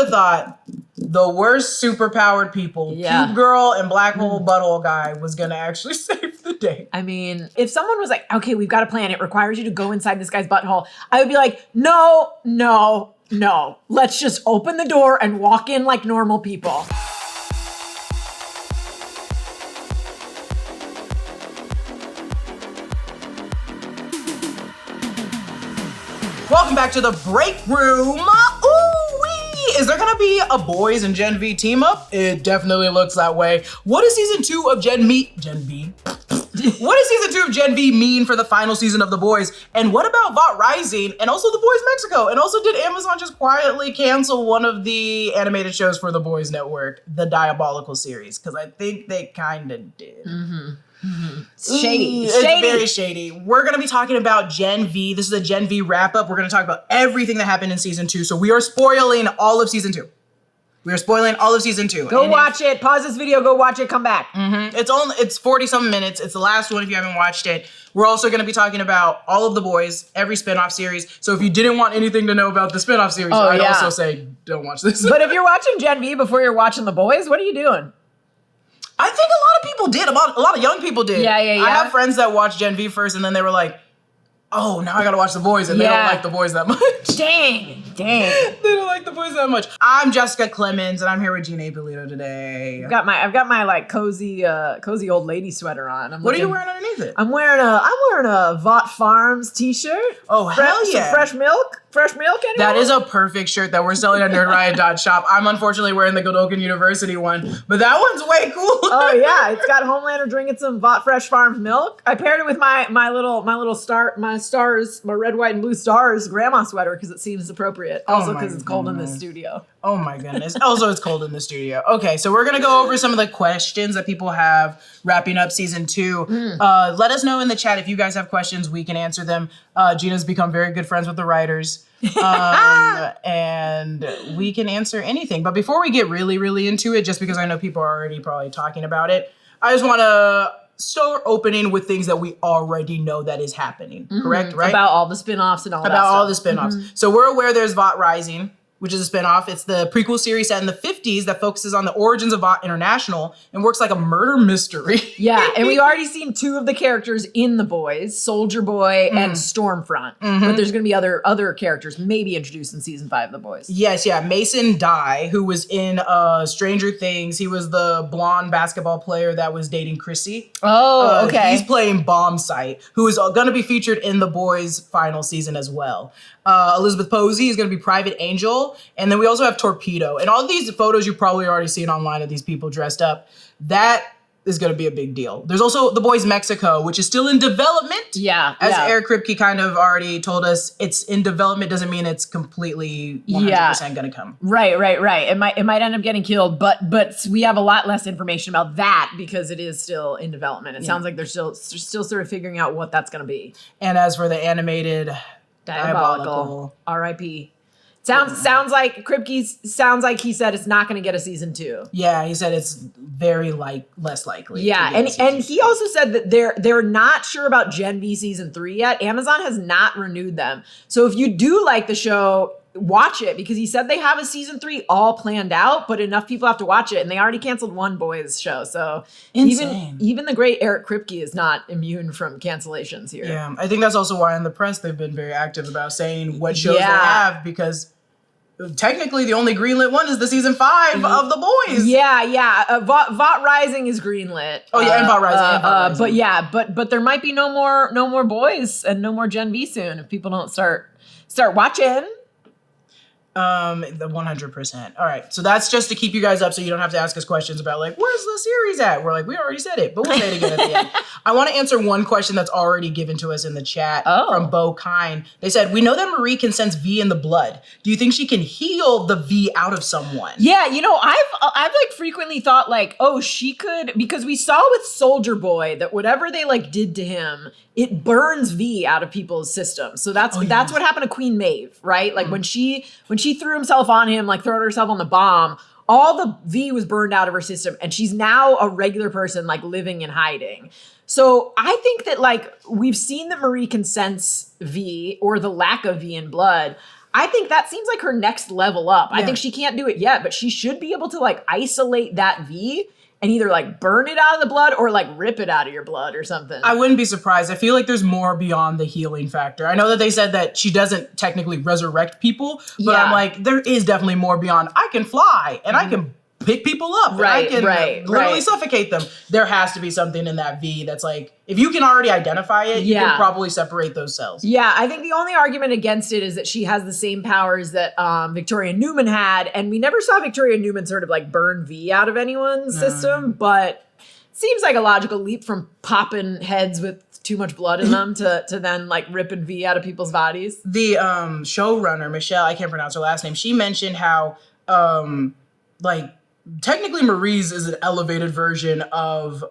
have thought the worst superpowered people, Cube Girl and Black Hole Butthole Guy, was going to actually save the day? I mean, if someone was like, okay, we've got a plan. It requires you to go inside this guy's butthole. I would be like, no. Let's just open the door and walk in like normal people. Welcome back to the break room. Ooh-wee! Is there gonna be a boys and Gen V team up? It definitely looks that way. What does season 2 of Gen V? What does season 2 of Gen V mean for the final season of The Boys? And what about VOT Rising and also The Boys Mexico? And also, did Amazon just quietly cancel one of the animated shows for The Boys Network, the Diabolical series? Because I think they kind of did. Shady. It's very shady. We're going to be talking about Gen V. This is a Gen V wrap up. We're going to talk about everything that happened in season 2. So we are spoiling all of season 2. We are spoiling all of season 2. Go watch it. Pause this video. Go watch it. Come back. It's 40-something minutes. It's the last one if you haven't watched it. We're also going to be talking about all of The Boys, every spinoff series. So if you didn't want anything to know about the spinoff series, I'd also say don't watch this. But if you're watching Gen V before you're watching The Boys, what are you doing? I think a lot of people did. A lot of young people did. Yeah. I have friends that watched Gen V first, and then they were like, oh, now I gotta watch The Boys, and they don't like The Boys that much. Dang. They don't like The Boys that much. I'm Jessica Clemons, and I'm here with Gina Ippolito today. I've got my like cozy old lady sweater on. What are you wearing underneath it? I'm wearing a Vought Farms t-shirt. Oh, hell yeah. Some fresh milk. Fresh milk, anyone? That is a perfect shirt that we're selling at nerdriot.shop. I'm unfortunately wearing the Godolkin University one, but that one's way cool. Oh yeah, it's got Homelander drinking some Vought Fresh Farms milk. I paired it with my red, white, and blue stars grandma sweater because it seems appropriate. Also because it's cold in the studio. Oh my goodness. Also, it's cold in the studio. Okay, so we're gonna go over some of the questions that people have wrapping up season 2. Let us know in the chat if you guys have questions. We can answer them. Gina's become very good friends with the writers. And we can answer anything. But before we get really into it, just because I know people are already probably talking about it, I just want to start opening with things that we already know that is happening. Correct? Right? About all the spinoffs and all that stuff. About all the spinoffs. So we're aware there's VOT Rising, which is a spinoff. It's the prequel series set in the 50s that focuses on the origins of VOT International and works like a murder mystery. Yeah, and we've already seen 2 of the characters in The Boys, Soldier Boy and Stormfront. But there's going to be other characters maybe introduced in season 5 of The Boys. Yes, yeah. Mason Dye, who was in Stranger Things. He was the blonde basketball player that was dating Chrissy. Oh, okay. He's playing Bombsight, who is going to be featured in The Boys' final season as well. Elizabeth Posey is going to be Private Angel. And then we also have Torpedo. And all these photos you've probably already seen online of these people dressed up. That is going to be a big deal. There's also The Boys Mexico, which is still in development. Yeah. As Eric Kripke kind of already told us, it's in development doesn't mean it's completely 100% going to come. Right. It might end up getting killed, but we have a lot less information about that because it is still in development. It sounds like they're still sort of figuring out what that's going to be. And as for the animated Diabolical. R.I.P. Sounds like Kripke sounds like he said it's not going to get a season 2. Yeah, he said it's very less likely. Yeah, and he also said that they're not sure about Gen V season 3 yet. Amazon has not renewed them. So if you do like the show, watch it because he said they have a season 3 all planned out, but enough people have to watch it, and they already canceled one Boys show. So even the great Eric Kripke is not immune from cancellations here. Yeah, I think that's also why in the press they've been very active about saying what shows they have because technically the only greenlit one is the season 5 of The Boys. Yeah. VOT Rising is greenlit. Oh yeah, and VOT Rising. But there might be no more Boys and no more Gen V soon if people don't start watching. The 100%. All right. So that's just to keep you guys up so you don't have to ask us questions about like, where's the series at? We're like, we already said it, but we'll say it again at the end. I want to answer one question that's already given to us in the chat from Bo Kine. They said, we know that Marie can sense V in the blood. Do you think she can heal the V out of someone? Yeah, you know, I've like frequently thought like, oh, she could, because we saw with Soldier Boy that whatever they like did to him, it burns V out of people's systems. So that's what happened to Queen Maeve, right? Like when she threw herself on him, like throwing herself on the bomb, all the V was burned out of her system, and she's now a regular person, like living and hiding. So I think that like we've seen that Marie can sense V or the lack of V in blood. I think that seems like her next level up. I think she can't do it yet, but she should be able to like isolate that V and either like burn it out of the blood or like rip it out of your blood or something. I wouldn't be surprised. I feel like there's more beyond the healing factor. I know that they said that she doesn't technically resurrect people, but I'm like, there is definitely more beyond. I can fly and I can pick people up and I can literally suffocate them. There has to be something in that V that's like, if you can already identify it, you can probably separate those cells. Yeah, I think the only argument against it is that she has the same powers that Victoria Newman had, and we never saw Victoria Newman sort of like burn V out of anyone's system, but seems like a logical leap from popping heads with too much blood in them to then like ripping V out of people's bodies. The showrunner, Michelle, I can't pronounce her last name, she mentioned how like technically Marie's is an elevated version of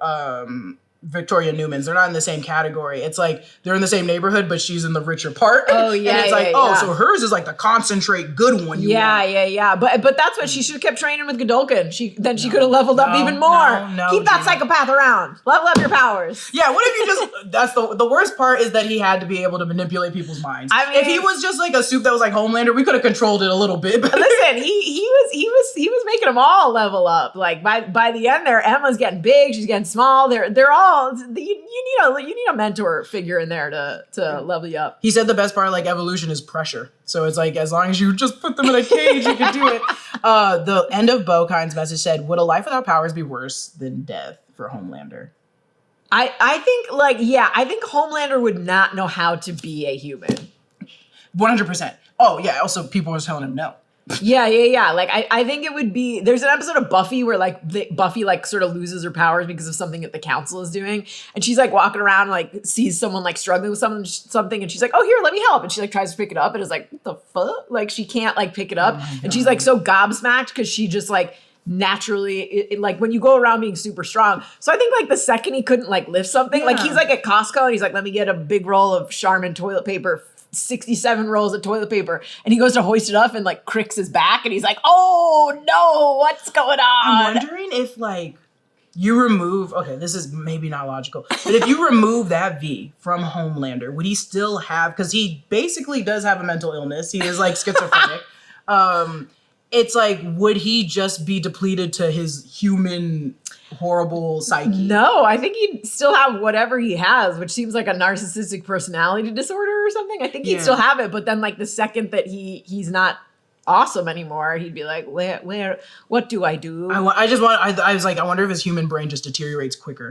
Victoria Newman's. They're not in the same category. It's like they're in the same neighborhood, but she's in the richer part. Oh yeah, and it's like, so hers is like the concentrate good one. Yeah. But that's what she should have kept training with Godolkin. She could have leveled up even more. Keep that psychopath around. Level up your powers. Yeah. What if you just? That's the worst part is that he had to be able to manipulate people's minds. I mean, if he was just like a soup that was like Homelander, we could have controlled it a little bit. But listen, he was making them all level up. Like by the end, there Emma's getting big. She's getting small. They're all. You need a mentor figure in there to level you up. He said the best part, like evolution, is pressure. So it's like as long as you just put them in a cage, you can do it. The end of Bokind's message said, "Would a life without powers be worse than death for Homelander?" I think I think Homelander would not know how to be a human. 100%. Oh yeah. Also, people were telling him no. Yeah. Like I think it would be. There's an episode of Buffy where like Buffy like sort of loses her powers because of something that the council is doing, and she's like walking around and, like sees someone like struggling with something, and she's like, "Oh, here, let me help," and she like tries to pick it up, and is like, "What the fuck?" Like she can't like pick it up, and she's like so gobsmacked because she just like naturally like when you go around being super strong. So I think like the second he couldn't like lift something, like he's like at Costco and he's like, "Let me get a big roll of Charmin toilet paper." 67 rolls of toilet paper, and he goes to hoist it up and like cricks his back, and he's like, "Oh no, what's going on?" I'm wondering if like you remove, okay, this is maybe not logical, but if you remove that V from Homelander, would he still have, because he basically does have a mental illness, he is like schizophrenic, it's like, would he just be depleted to his human horrible psyche? No, I think he'd still have whatever he has, which seems like a narcissistic personality disorder or something. I think he'd still have it, but then like the second that he's not awesome anymore, he'd be like, where what do I do? I was like, I wonder if his human brain just deteriorates quicker.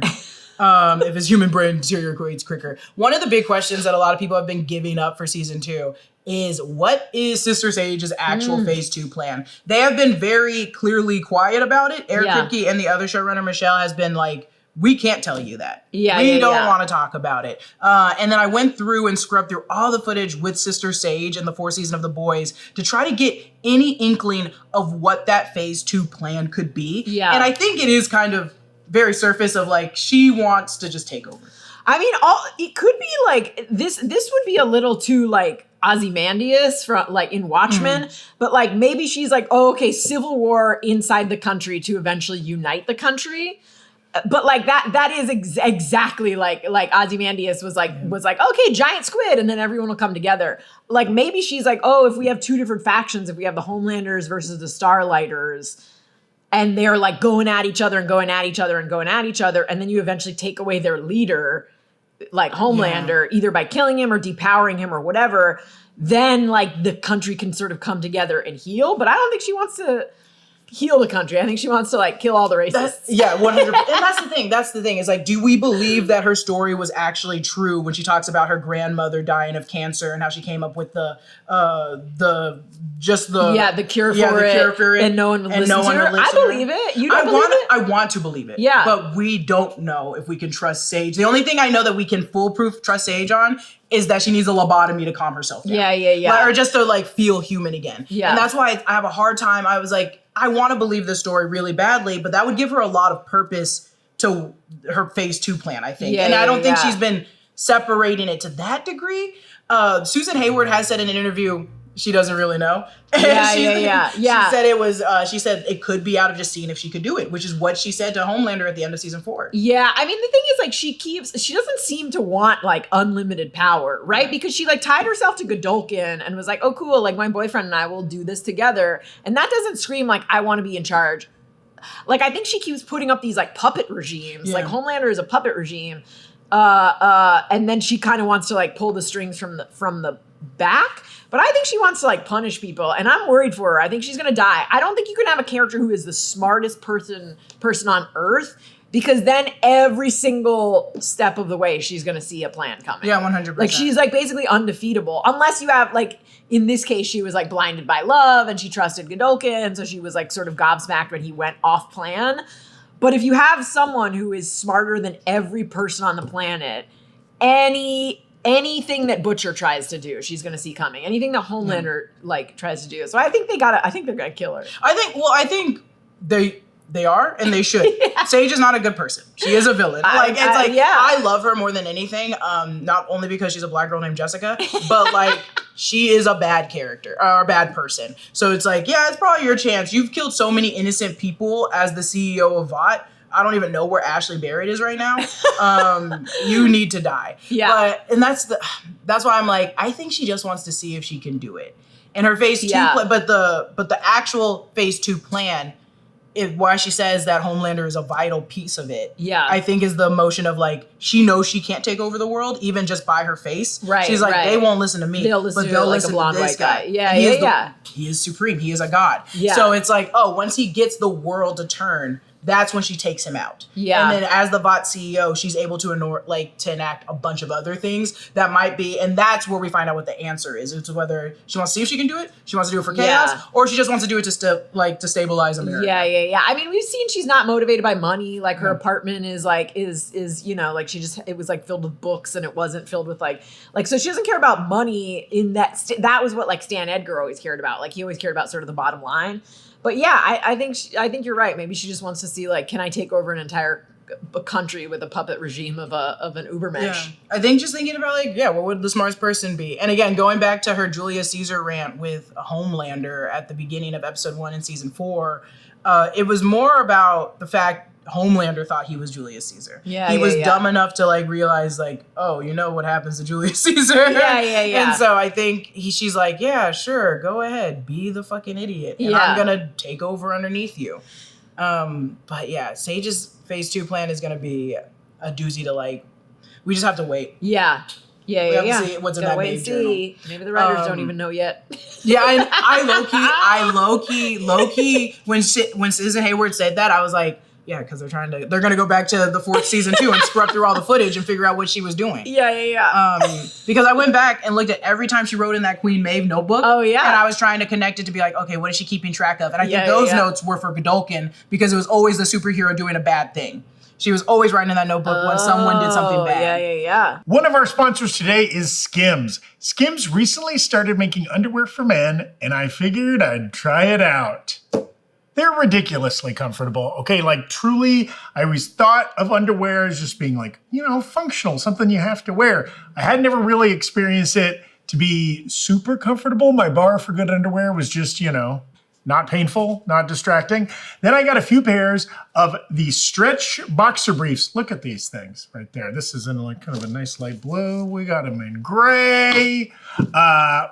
If his human brain deteriorates quicker. One of the big questions that a lot of people have been giving up for season 2 is, what is Sister Sage's actual phase 2 plan? They have been very clearly quiet about it. Eric Kripke and the other showrunner, Michelle, has been like, we can't tell you that. We don't want to talk about it. And then I went through and scrubbed through all the footage with Sister Sage and the 4th season of The Boys to try to get any inkling of what that phase 2 plan could be. Yeah. And I think it is kind of very surface of like, she wants to just take over. I mean, it could be like, this would be a little too like Ozymandias from like in Watchmen, but like maybe she's like, oh, okay, civil war inside the country to eventually unite the country. But like that is exactly like Ozymandias was like, okay, giant squid, and then everyone will come together. Like maybe she's like, oh, if we have 2 different factions, if we have the Homelanders versus the Starlighters, and they're like going at each other and going at each other and going at each other, and then you eventually take away their leader, like Homelander, either by killing him or depowering him or whatever, then like the country can sort of come together and heal. But I don't think she wants to heal the country. I think she wants to like kill all the racists. 100%. And that's the thing is like, do we believe that her story was actually true when she talks about her grandmother dying of cancer and how she came up with the cure for it, and no one would listen to her? I believe it. You don't believe it? I want to believe it. Yeah. But we don't know if we can trust Sage. The only thing I know that we can foolproof trust Sage on is that she needs a lobotomy to calm herself down. Yeah. Or just to like feel human again. Yeah. And that's why I have a hard time. I was like, I want to believe this story really badly, but that would give her a lot of purpose to her phase 2 plan, I think. I don't think she's been separating it to that degree. Susan Hayward has said in an interview, she doesn't really know. Yeah, She said it was, she said it could be out of just seeing if she could do it, which is what she said to Homelander at the end of season 4. Yeah, I mean, the thing is, like, she doesn't seem to want, like, unlimited power, right? Because she, like, tied herself to Godolkin and was like, oh, cool, like, my boyfriend and I will do this together. And that doesn't scream, like, I want to be in charge. Like, I think she keeps putting up these, like, puppet regimes. Yeah. Like, Homelander is a puppet regime. And then she kind of wants to, like, pull the strings from the back. But I think she wants to, like, punish people, and I'm worried for her. I think she's gonna die. I don't think you can have a character who is the smartest person on Earth, because then every single step of the way she's gonna see a plan coming. Yeah, 100%. Like, she's, like, basically undefeatable, unless you have, like, in this case, she was, like, blinded by love, and she trusted Godolkin, so she was, like, sort of gobsmacked when he went off plan. But if you have someone who is smarter than every person on the planet, anything that Butcher tries to do, she's gonna see coming. Anything that Homelander like tries to do. So I think they're gonna kill her. I think they are, and they should. Yeah. Sage is not a good person. She is a villain. I love her more than anything. Not only because she's a black girl named Jessica, but like she is a bad character or a bad person. So it's like, yeah, it's probably your chance. You've killed so many innocent people as the CEO of Vought. I don't even know where Ashley Barrett is right now. You need to die. Yeah. And that's why I'm like, I think she just wants to see if she can do it. And her phase 2 but the actual phase 2 plan, why she says that Homelander is a vital piece of it. Yeah. I think is the emotion of like, she knows she can't take over the world even just by her face. Right. She's like, they won't listen to me. They'll listen to like a blonde white guy. Yeah. He is supreme. He is a god. Yeah. So it's like, once he gets the world to turn, that's when she takes him out. Yeah. And then as the Vought CEO, she's able to enact a bunch of other things that might be, and that's where we find out what the answer is. It's whether she wants to see if she can do it, she wants to do it for chaos, or she just wants to do it to stabilize America. Yeah. I mean, we've seen she's not motivated by money. Like her apartment is you know, like it was like filled with books and it wasn't filled with like so she doesn't care about money in that. That was what like Stan Edgar always cared about. Like he always cared about sort of the bottom line. But yeah, I think you're right. Maybe she just wants to see like, can I take over an entire country with a puppet regime of an Ubermensch? Yeah. I think just thinking about like, what would the smartest person be? And again, going back to her Julius Caesar rant with Homelander at the beginning of episode 1 in season 4, it was more about the fact Homelander thought he was Julius Caesar. He was dumb enough to like realize like, oh, you know what happens to Julius Caesar. Yeah. And so I think she's like, yeah, sure, go ahead, be the fucking idiot, and I'm gonna take over underneath you. But yeah, Sage's phase 2 plan is gonna be a doozy to like. We just have to wait. Yeah. We have to see what's in that main journal. Maybe the writers don't even know yet. Yeah, and I low key when Susan Hayward said that, I was like, yeah, because they're gonna go back to the 4th season 2 and scrub through all the footage and figure out what she was doing. Yeah. Because I went back and looked at every time she wrote in that Queen Maeve notebook. Oh yeah. And I was trying to connect it to be like, okay, what is she keeping track of? And I think those notes were for Godolkin because it was always the superhero doing a bad thing. She was always writing in that notebook when someone did something bad. Yeah. One of our sponsors today is Skims. Skims recently started making underwear for men, and I figured I'd try it out. They're ridiculously comfortable. Okay, like truly, I always thought of underwear as just being like, you know, functional, something you have to wear. I had never really experienced it to be super comfortable. My bar for good underwear was just, you know, not painful, not distracting. Then I got a few pairs of the stretch boxer briefs. Look at these things right there. This is in like kind of a nice light blue. We got them in gray.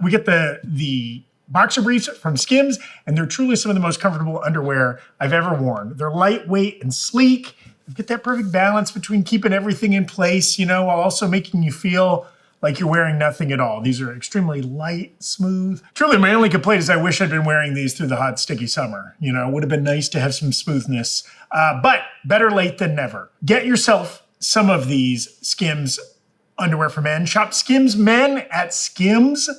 We get the boxer briefs from Skims, and they're truly some of the most comfortable underwear I've ever worn. They're lightweight and sleek. You get that perfect balance between keeping everything in place, you know, while also making you feel like you're wearing nothing at all. These are extremely light, smooth. Truly, my only complaint is I wish I'd been wearing these through the hot, sticky summer. You know, it would have been nice to have some smoothness, but better late than never. Get yourself some of these Skims underwear for men. Shop Skims Men at skims.com.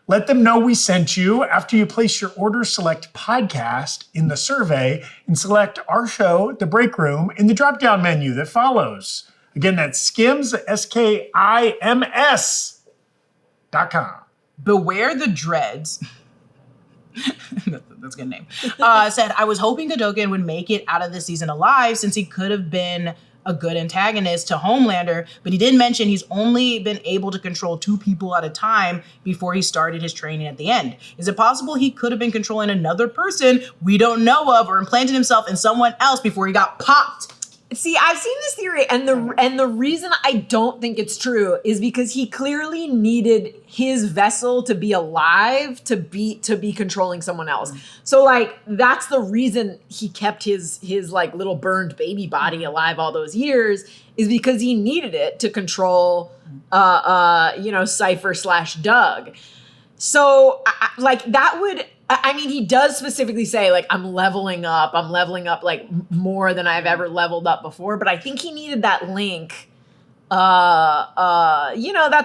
Let them know we sent you. After you place your order, select podcast in the survey and select our show, The Breakroom, in the drop-down menu that follows. Again, that's Skims, SKIMS.com. Beware the Dreads. That's a good name. Said, I was hoping Godolkin would make it out of this season alive since he could have been a good antagonist to Homelander, but he did mention he's only been able to control 2 people at a time before he started his training at the end. Is it possible he could have been controlling another person we don't know of or implanted himself in someone else before he got popped? See, I've seen this theory, and the reason I don't think it's true is because he clearly needed his vessel to be alive to be controlling someone else. So like that's the reason he kept his like little burned baby body alive all those years, is because he needed it to control Cypher / Doug. So like that would. I mean, he does specifically say, like, I'm leveling up, like, more than I've ever leveled up before. But I think he needed that link. That's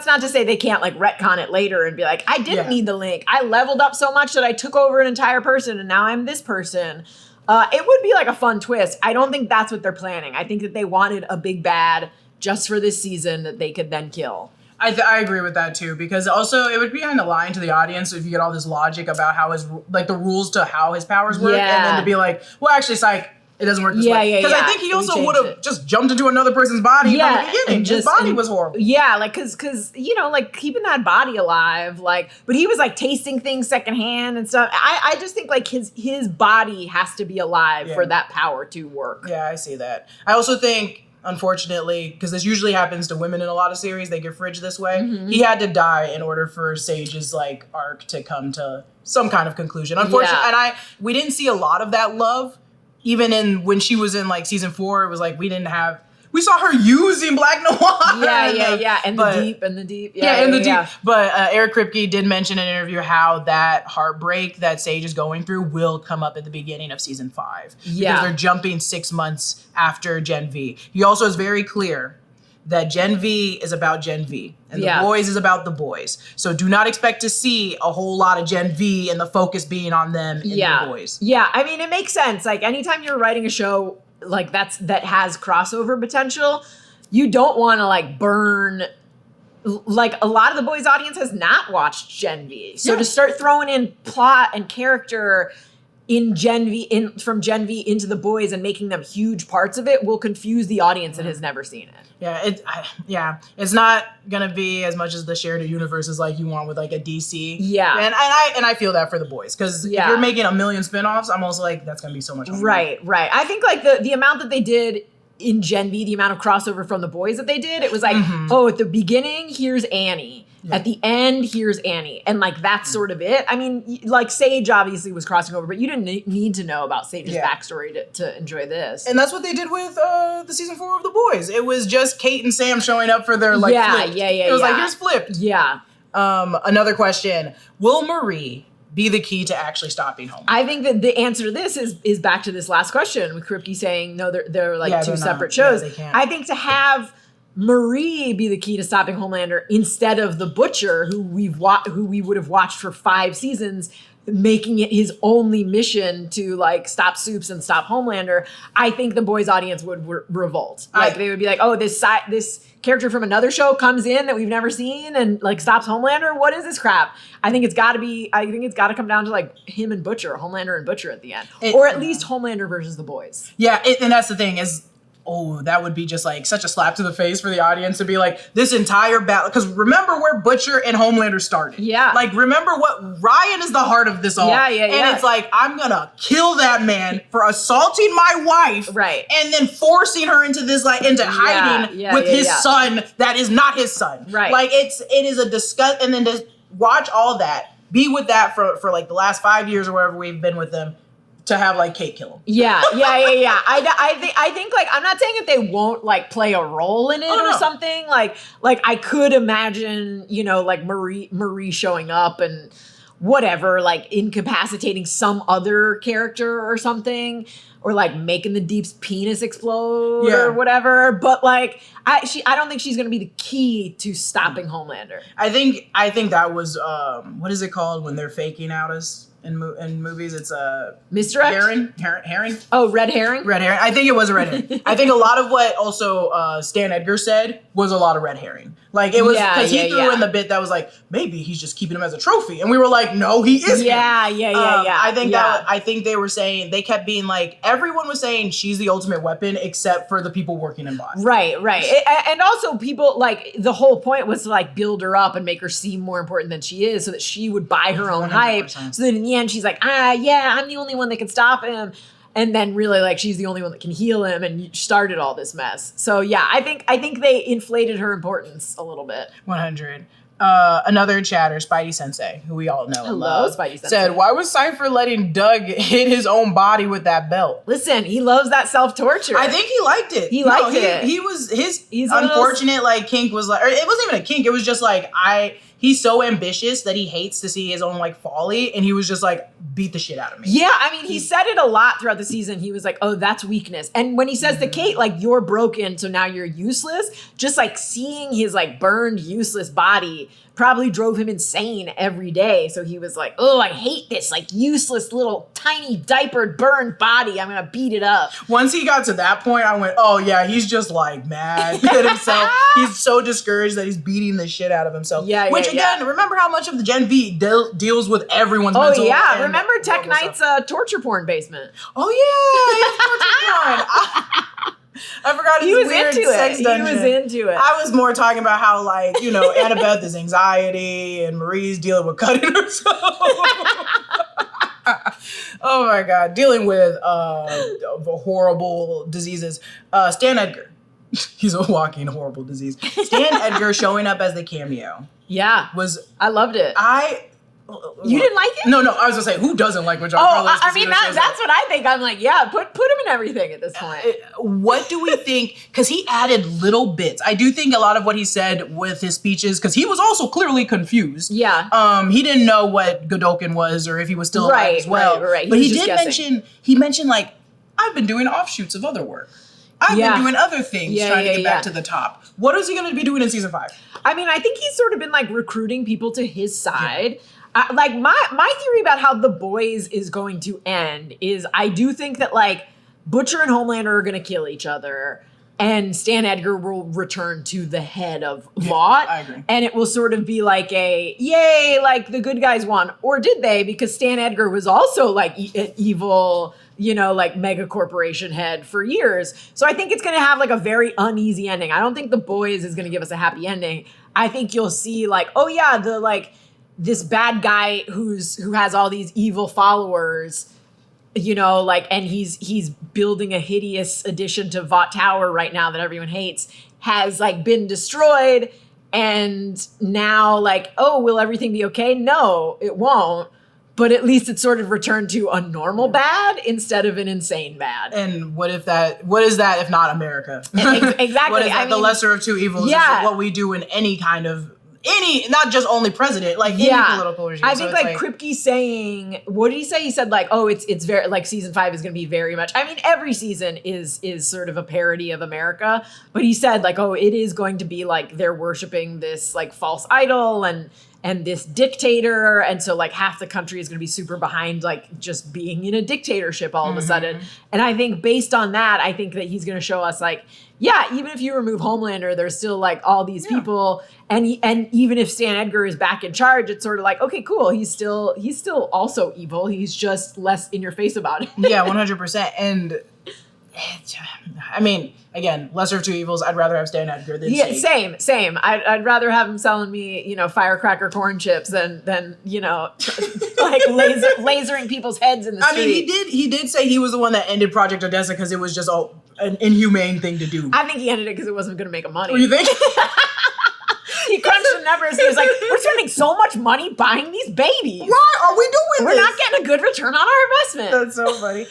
not to say they can't, like, retcon it later and be like, I didn't need the link. I leveled up so much that I took over an entire person, and now I'm this person. It would be, like, a fun twist. I don't think that's what they're planning. I think that they wanted a big bad just for this season that they could then kill. I agree with that too, because also it would be kind of lying to the audience if you get all this logic about how the rules to how his powers work, and then to be like, well, actually, psych, it doesn't work this way. Because I think he also would have just jumped into another person's body from the beginning. His body was horrible. Yeah, like because like keeping that body alive, like, but he was like tasting things secondhand and stuff. I just think like his body has to be alive for that power to work. Yeah, I see that. I also think, unfortunately, because this usually happens to women in a lot of series, they get fridged this way. He had to die in order for Sage's like arc to come to some kind of conclusion. Unfortunately, and we didn't see a lot of that love, even when she was in like season 4. It was like we saw her using Black Noir. And the deep. But Eric Kripke did mention in an interview how that heartbreak that Sage is going through will come up at the beginning of season 5. Because they're jumping 6 months after Gen V. He also is very clear that Gen V is about Gen V. And the boys is about the boys. So do not expect to see a whole lot of Gen V and the focus being on them and the boys. Yeah, I mean, it makes sense. Like anytime you're writing a show like that has crossover potential, you don't want to like burn. Like a lot of the boys' audience has not watched Gen V, so to start throwing in plot and character in Gen V from Gen V into the boys and making them huge parts of it will confuse the audience that has never seen it. It's not gonna be as much as the shared universe as like you want with like a DC. And I feel that for the boys, because if you're making a million spinoffs, I'm also like, that's gonna be so much homework. Right. I think like the amount that they did in Gen V, the amount of crossover from the boys that they did, it was like, at the beginning, here's Annie. At the end, here's Annie. And like, that's sort of it. I mean, like Sage obviously was crossing over, but you didn't need to know about Sage's backstory to enjoy this. And that's what they did with the season 4 of The Boys. It was just Kate and Sam showing up for their like flipped. It was like, here's flipped. Another question. Will Marie be the key to actually stopping Homelander? I think that the answer to this is back to this last question with Kripke saying, no, they're like two separate shows. They can't. I think to have Marie be the key to stopping Homelander instead of the Butcher, who we would have watched for 5 seasons, making it his only mission to like stop Soups and stop Homelander, I think the boys' audience would revolt. Like they would be like, oh, this character from another show comes in that we've never seen and like stops Homelander. What is this crap? I think it's got to come down to like him and Butcher, Homelander and Butcher at the end, or at least Homelander versus the boys. And that's the thing is, that would be just like such a slap to the face for the audience to be like, this entire battle. Because remember where Butcher and Homelander started. Like, remember what Ryan is the heart of this all. And it's like, I'm going to kill that man for assaulting my wife. And then forcing her into this, like, into hiding with his son that is not his son. Like, it is a disgust. And then to watch all that, be with that for like the last 5 years or wherever we've been with them, to have like Kate kill him. I think like, I'm not saying that they won't like play a role in it or something. Like I could imagine, like Marie showing up and whatever, like incapacitating some other character or something, or like making the Deep's penis explode or whatever. But like, I don't think she's gonna be the key to stopping Homelander. I think that was what is it called when they're faking out us? In movies, it's Mr. X? herring. Oh, red herring? Red herring. I think it was a red herring. I think a lot of what also Stan Edgar said was a lot of red herring. Like it was because he threw in the bit that was like, maybe he's just keeping him as a trophy, and we were like, no, he is. Yeah. I think they were saying, they kept being like, everyone was saying she's the ultimate weapon except for the people working in Boston. Right. And also people, like, the whole point was to like build her up and make her seem more important than she is so that she would buy her own 100%. Hype. So then in the end, she's like, yeah, I'm the only one that can stop him. And then really like she's the only one that can heal him and started all this mess. So yeah, I think they inflated her importance a little bit. 100. Another chatter, Spidey Sensei, who we all know and love, Spidey Sensei. said, why was Cypher letting Doug hit his own body with that belt? Listen, he loves that self-torture. I think he liked it. He liked it. He was, his unfortunate like kink was like, or it wasn't even a kink, it was just like, he's so ambitious that he hates to see his own like folly, and he was just like, beat the shit out of me. Yeah, I mean, he said it a lot throughout the season. He was like, oh, that's weakness. And when he says to Kate, like, you're broken, so now you're useless, just like seeing his like burned, useless body probably drove him insane every day. So he was like, oh, I hate this like useless little tiny diapered burned body. I'm gonna beat it up. Once he got to that point, I went, oh yeah, he's just like mad at himself. He's so discouraged that he's beating the shit out of himself. Which again, remember how much of the Gen V deals with everyone's mental. Oh yeah, remember Tech Knight's torture porn basement. Oh yeah, he has torture porn. I forgot he was into it. Dungeon. He was into it. I was more talking about how, like, you know, Annabeth is anxiety and Marie's dealing with cutting herself. Oh my God, dealing with horrible diseases. Stan Edgar, he's a walking horrible disease. Stan Edgar showing up as the cameo. Yeah, I loved it. You didn't like it? No, I was gonna say, who doesn't like when John Carlos? I mean, that's what I think. I'm like, yeah, put him in everything at this point. What do we think? Because he added little bits. I do think a lot of what he said with his speeches, because he was also clearly confused. Yeah. He didn't know what Godolkin was or if he was still alive as well. Right. But he did mention like, I've been doing offshoots of other work. I've been doing other things trying to get back to the top. What is he going to be doing in season 5? I mean, I think he's sort of been like recruiting people to his side. Yeah. Like my theory about how The Boys is going to end is I do think that like Butcher and Homelander are going to kill each other and Stan Edgar will return to the head of Vought. I agree. And it will sort of be like a, yay, like the good guys won. Or did they? Because Stan Edgar was also like an evil, you know, like mega corporation head for years. So I think it's going to have like a very uneasy ending. I don't think The Boys is going to give us a happy ending. I think you'll see like, oh yeah, the like, this bad guy who has all these evil followers, you know, like, and he's building a hideous addition to Vought Tower right now that everyone hates, has like been destroyed, and now like, oh, will everything be okay? No, it won't. But at least it's sort of returned to a normal bad instead of an insane bad. And what is that if not America? Exactly. What is that? The lesser of two evils is what we do in any kind of not just only president, like any political regime. I think like Kripke saying, what did he say? He said like, oh, it's very like season 5 is going to be very much. I mean, every season is sort of a parody of America, but he said like, oh, it is going to be like they're worshiping this like false idol and this dictator, and so like half the country is going to be super behind like just being in a dictatorship all of a sudden. And I think based on that, I think that he's going to show us like, yeah, even if you remove Homelander, there's still like all these people, and even if Stan Edgar is back in charge, it's sort of like, okay, cool, he's still also evil. He's just less in your face about it. Yeah, 100%. And I mean, again, lesser of two evils. I'd rather have Stan Edgar than same. I'd rather have him selling me, you know, firecracker corn chips than you know, like lasering people's heads in the street. I mean, he did say he was the one that ended Project Odessa because it was just an inhumane thing to do. I think he ended it because it wasn't going to make him money. What do you think? He crunched the numbers. He was like, we're spending so much money buying these babies. Why are we doing this? We're not getting a good return on our investment. That's so funny.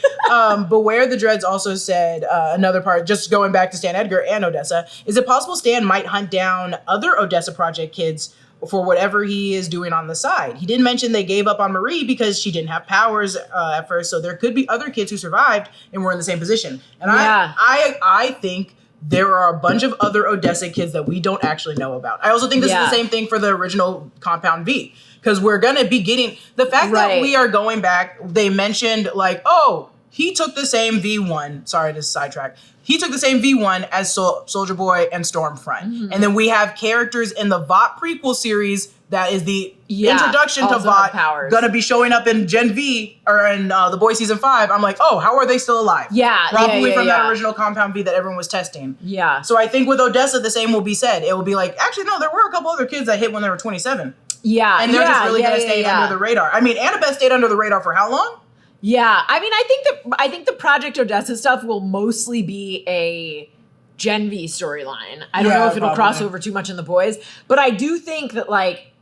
Beware the Dreads also said another part, just going back to Stan Edgar and Odessa, is it possible Stan might hunt down other Odessa Project kids for whatever he is doing on the side? He didn't mention they gave up on Marie because she didn't have powers at first, so there could be other kids who survived and were in the same position. And I think there are a bunch of other Odessa kids that we don't actually know about. I also think this is the same thing for the original Compound V, because we're going to be getting the fact that we are going back. They mentioned like, oh, he took the same V1. Sorry to sidetrack. He took the same V1 as Soldier Boy and Stormfront. Mm-hmm. And then we have characters in the VOT prequel series that is the introduction to VOT gonna be showing up in Gen V or in The Boys Season 5. I'm like, oh, how are they still alive? Yeah. Probably from that original Compound V that everyone was testing. Yeah. So I think with Odessa, the same will be said. It will be like, actually, no, there were a couple other kids that hit when they were 27. Yeah. And they're just really gonna stay under the radar. I mean, Annabeth stayed under the radar for how long? Yeah, I mean, I think the Project Odessa stuff will mostly be a Gen V storyline. I don't know if it'll cross over too much in The Boys, but I do think that like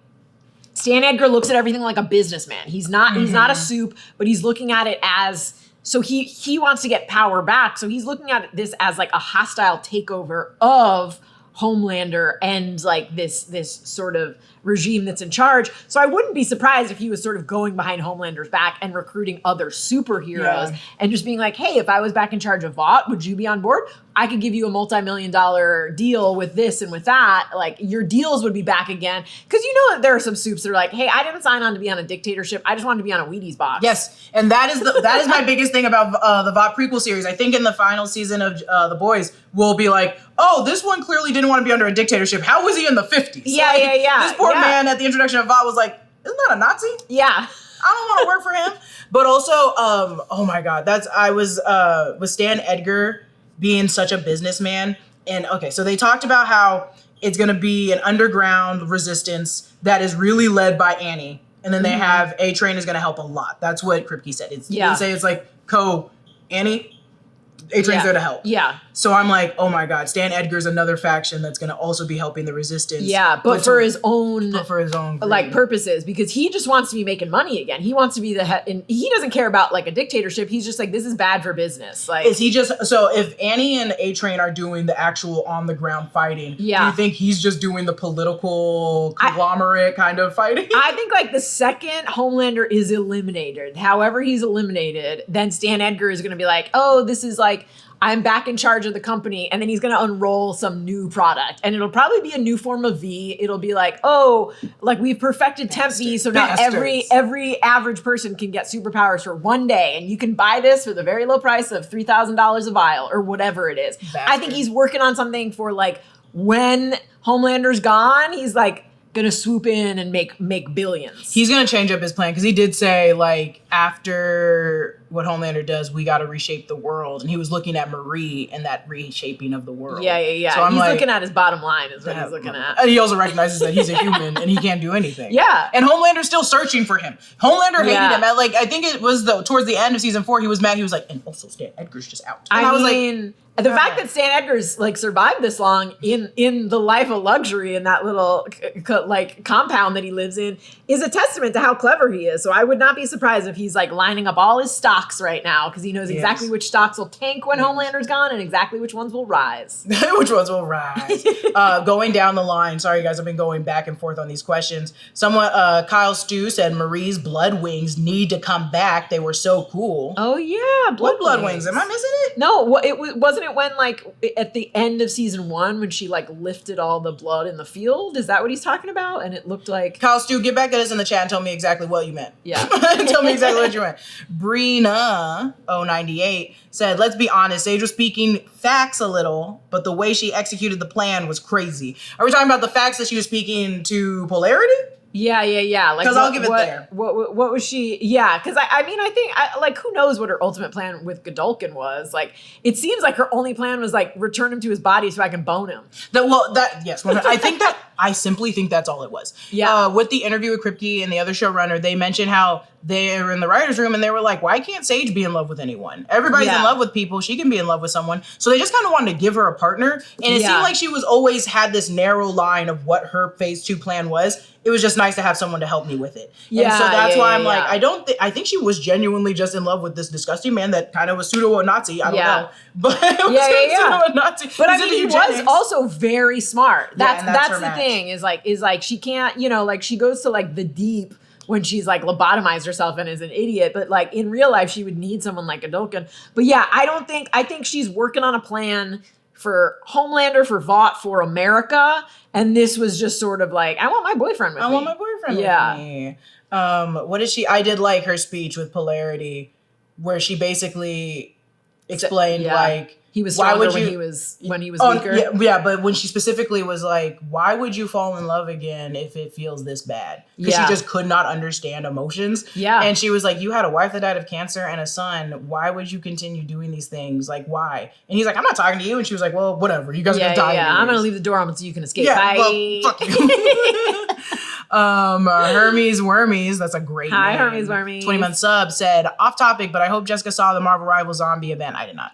Stan Edgar looks at everything like a businessman. He's not a soup, but he's looking at it as so he wants to get power back. So he's looking at this as like a hostile takeover of Homelander and like this sort of regime that's in charge. So I wouldn't be surprised if he was sort of going behind Homelander's back and recruiting other superheroes and just being like, hey, if I was back in charge of Vought, would you be on board? I could give you a multi-million-dollar deal with this and with that. Like your deals would be back again. Because you know that there are some soups that are like, hey, I didn't sign on to be on a dictatorship. I just wanted to be on a Wheaties box. Yes. And that is my biggest thing about the VOT prequel series. I think in the final season of The Boys, we'll be like, oh, this one clearly didn't want to be under a dictatorship. How was he in the 50s? Yeah, like, yeah. This poor man at the introduction of VOT was like, isn't that a Nazi? Yeah. I don't want to work for him. But also, oh my God, I was with Stan Edgar being such a businessman. And okay, so they talked about how it's going to be an underground resistance that is really led by Annie. And then they have A-Train is going to help a lot. That's what Kripke said. They say it's like Annie, A-Train's there to help. Yeah. So I'm like, oh my God, Stan Edgar's another faction that's going to also be helping the resistance. Yeah, but for his own like purposes, because he just wants to be making money again. He wants to be the head, and he doesn't care about like a dictatorship. He's just like, this is bad for business. Like, is he just so if Annie and A-Train are doing the actual on the ground fighting, do you think he's just doing the political conglomerate kind of fighting? I think like the second Homelander is eliminated, however he's eliminated, then Stan Edgar is going to be like, oh, this is like, I'm back in charge of the company, and then he's going to unroll some new product, and it'll probably be a new form of V. It'll be like, oh, like we've perfected Temp V, so now every average person can get superpowers for one day, and you can buy this for the very low price of $3,000 a vial or whatever it is. I think he's working on something for like when Homelander's gone, he's like gonna swoop in and make billions. He's gonna change up his plan because he did say like after what Homelander does, we got to reshape the world, and he was looking at Marie and that reshaping of the world. Yeah. So he's looking at his bottom line is what he's looking at. And he also recognizes that he's a human and he can't do anything. Yeah. And Homelander's still searching for him. Homelander hated him. I think it was towards the end of season 4, he was mad. He was like, and also Stan Edgar's just out. And I was like, the fact that Stan Edgar's like survived this long in the life of luxury in that little like compound that he lives in is a testament to how clever he is. So I would not be surprised if he's like lining up all his stocks right now because he knows exactly which stocks will tank when Homelander's gone and exactly which ones will rise. Which ones will rise? Going down the line. Sorry, guys, I've been going back and forth on these questions. Someone, Kyle Stew said Marie's blood wings need to come back. They were so cool. Oh yeah, blood wings. Am I missing it? No, wasn't it when like at the end of season 1 when she like lifted all the blood in the field? Is that what he's talking about? And it looked like Kyle Stew, get back at us in the chat and tell me exactly what you meant. Yeah. Tell me exactly what you meant. Brina 098 said, let's be honest, Sage was speaking facts a little, but the way she executed the plan was crazy. Are we talking about the facts that she was speaking to polarity? Yeah. Like, because I'll give it there. What was she? Yeah, because I think like who knows what her ultimate plan with Godolkin was? Like, it seems like her only plan was like return him to his body so I can bone him. Yes. I simply think that's all it was. Yeah. With the interview with Kripke and the other showrunner, they mentioned how they were in the writer's room and they were like, why can't Sage be in love with anyone? Everybody's in love with people. She can be in love with someone. So they just kind of wanted to give her a partner. And it seemed like she was always had this narrow line of what her phase 2 plan was. It was just nice to have someone to help me with it. And so that's why I'm like, I think she was genuinely just in love with this disgusting man that kind of was pseudo a Nazi. I don't know. But it was pseudo a Nazi. But I mean, he was also very smart. That's the thing is like she can't, like she goes to like the deep when she's like lobotomized herself and is an idiot, but like in real life, she would need someone like Godolkin. But yeah, I think she's working on a plan for Homelander, for Vought, for America. And this was just sort of like, I want my boyfriend with me. I want my boyfriend with me. What did she? I did like her speech with Polarity, where she basically explained like he was why stronger would you when he was weaker. Yeah, but when she specifically was like, why would you fall in love again if it feels this bad? Because she just could not understand emotions. Yeah. And she was like, you had a wife that died of cancer and a son. Why would you continue doing these things? Like, why? And he's like, I'm not talking to you. And she was like, well, whatever. You guys are gonna die. Yeah, anyways. I'm gonna leave the door open so you can escape. Yeah, Bye. well, fuck you. Hermes Wormies, that's a great name. Hi, Hermes Wormies. 20-month sub said, off topic, but I hope Jessica saw the Marvel Rivals zombie event. I did not.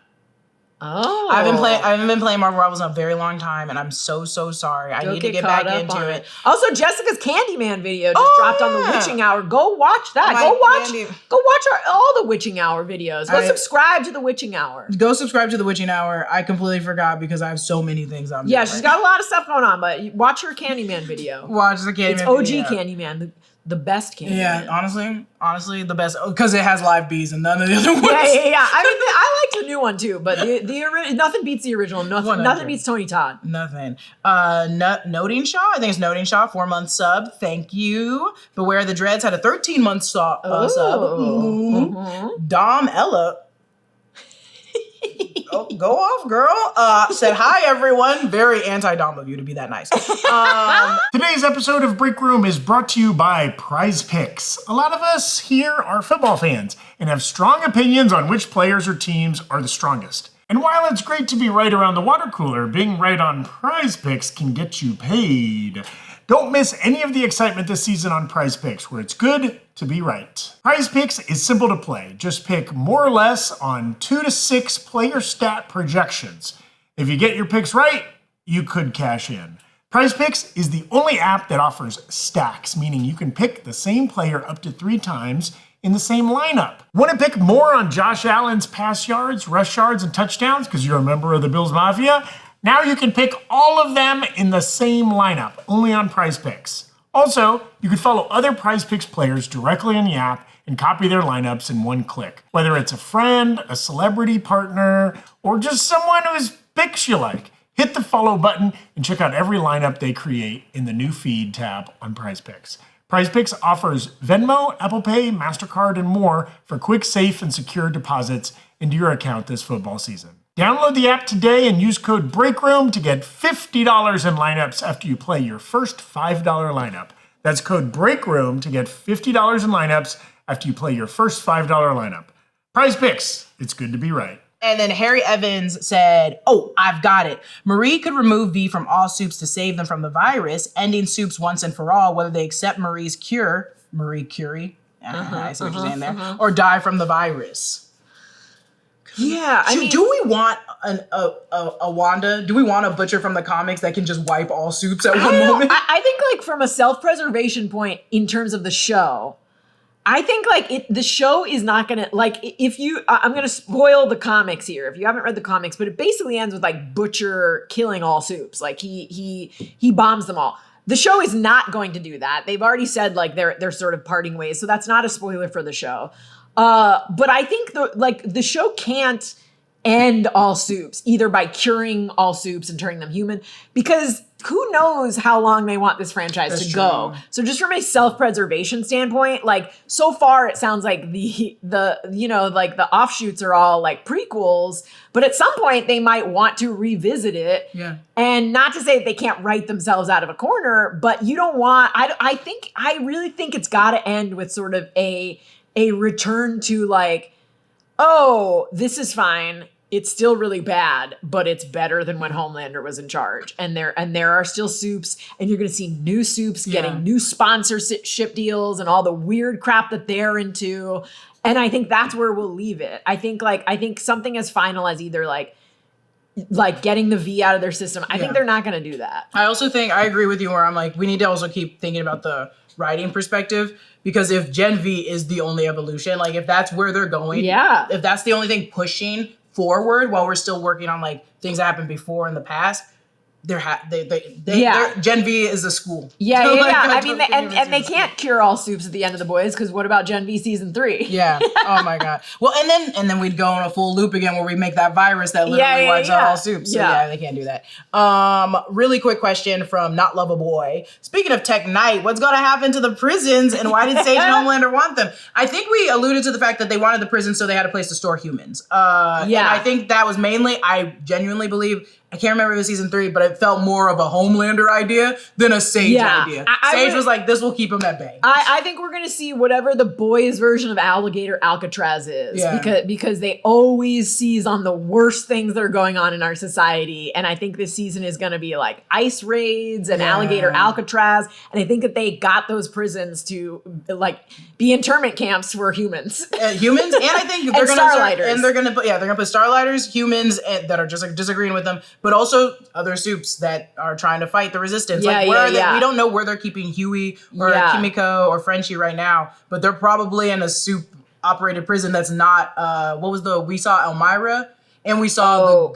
Oh, I haven't been playing Marvel Rivals in a very long time, and I'm so sorry. I need to get back into it. Also, Jessica's Candyman video just dropped on the Witching Hour. Go watch that. Go watch all the Witching Hour videos. Go subscribe to the Witching Hour. Go subscribe to the Witching Hour. I completely forgot because I have so many things on. Yeah, she's got a lot of stuff going on, but watch her Candyman video. Watch the Candyman. It's OG video. Candyman. The best Candyman. Yeah, honestly, the best because it has live bees and none of the other ones. Yeah. I mean, I liked the new one too, but the nothing beats the original. Nothing beats Tony Todd. Nothing. Noting Shaw, I think it's Noting Shaw, 4-month sub. Thank you. Beware the Dreads had a 13-month sub. Dom Ella. Oh, go off, girl. Said hi, everyone. Very anti-Dom of you to be that nice. Today's episode of Breakroom is brought to you by Prize Picks. A lot of us here are football fans and have strong opinions on which players or teams are the strongest. And while it's great to be right around the water cooler, being right on Prize Picks can get you paid. Don't miss any of the excitement this season on Prize Picks, where it's good to be right. Prize Picks is simple to play. Just pick more or less on 2 to 6 player stat projections. If you get your picks right, you could cash in. Prize Picks is the only app that offers stacks, meaning you can pick the same player up to 3 times in the same lineup. Want to pick more on Josh Allen's pass yards, rush yards, and touchdowns because you're a member of the Bills Mafia? Now you can pick all of them in the same lineup, only on Prize Picks. Also, you can follow other Prize Picks players directly in the app and copy their lineups in one click. Whether it's a friend, a celebrity partner, or just someone whose picks you like. Hit the follow button and check out every lineup they create in the new feed tab on Prize Picks. Prize Picks offers Venmo, Apple Pay, MasterCard, and more for quick, safe, and secure deposits into your account this football season. Download the app today and use code BREAKROOM to get $50 in lineups after you play your first $5 lineup. That's code BREAKROOM to get $50 in lineups after you play your first $5 lineup. Prize Picks, it's good to be right. And then Harry Evans said, oh, I've got it. Marie could remove V from all soups to save them from the virus, ending soups once and for all, whether they accept Marie's cure, Marie Curie, I see what you're saying there, or die from the virus. Yeah, I mean, do we want a Wanda? Do we want a Butcher from the comics that can just wipe all soups at one moment? I think like from a self-preservation point in terms of the show, I think like the show is not gonna like if you. I'm gonna spoil the comics here if you haven't read the comics, but it basically ends with like Butcher killing all soups. Like he bombs them all. The show is not going to do that. They've already said like they're sort of parting ways, so that's not a spoiler for the show. But I think the show can't end all soups either by curing all soups and turning them human because who knows how long they want this franchise to go. So just from a self-preservation standpoint, like so far it sounds like the offshoots are all like prequels, but at some point they might want to revisit it. Yeah. And not to say that they can't write themselves out of a corner, but you don't want, I really think it's got to end with sort of a return to like, oh, this is fine. It's still really bad, but it's better than when Homelander was in charge. And there are still soups, and you're going to see new soups getting new sponsorship deals and all the weird crap that they're into. And I think that's where we'll leave it. I think something as final as either like getting the V out of their system. I think they're not going to do that. I also think I agree with you where I'm like, we need to also keep thinking about the writing perspective. Because if Gen V is the only evolution, like if that's where they're going, if that's the only thing pushing forward while we're still working on like things that happened before in the past, Gen V is a school. Yeah, So, yeah, like, yeah. I don't mean, think it and they was a can't cure all soups at the end of The Boys, because what about Gen V season 3? Yeah. Oh my god. Well, and then we'd go on a full loop again where we make that virus that literally wipes out all soups. So yeah, they can't do that. Really quick question from Not Love a Boy. Speaking of Tech Knight, what's going to happen to the prisons, and why did Sage and Homelander want them? I think we alluded to the fact that they wanted the prison so they had a place to store humans. And I think that was mainly, I genuinely believe, I can't remember if it was season 3, but it felt more of a Homelander idea than a Sage idea. Sage was like, this will keep him at bay. I think we're going to see whatever the boys' version of Alligator Alcatraz is. Yeah. Because they always seize on the worst things that are going on in our society. And I think this season is going to be like ice raids and Alligator Alcatraz. And I think that they got those prisons to like be internment camps for humans. Humans, and I think they're going to Starlighters. And they're going to put Starlighters, humans that are just like disagreeing with them, but also other soups that are trying to fight the resistance. We don't know where they're keeping Huey or Kimiko or Frenchie right now, but they're probably in a soup operated prison that's not we saw Elmira and we saw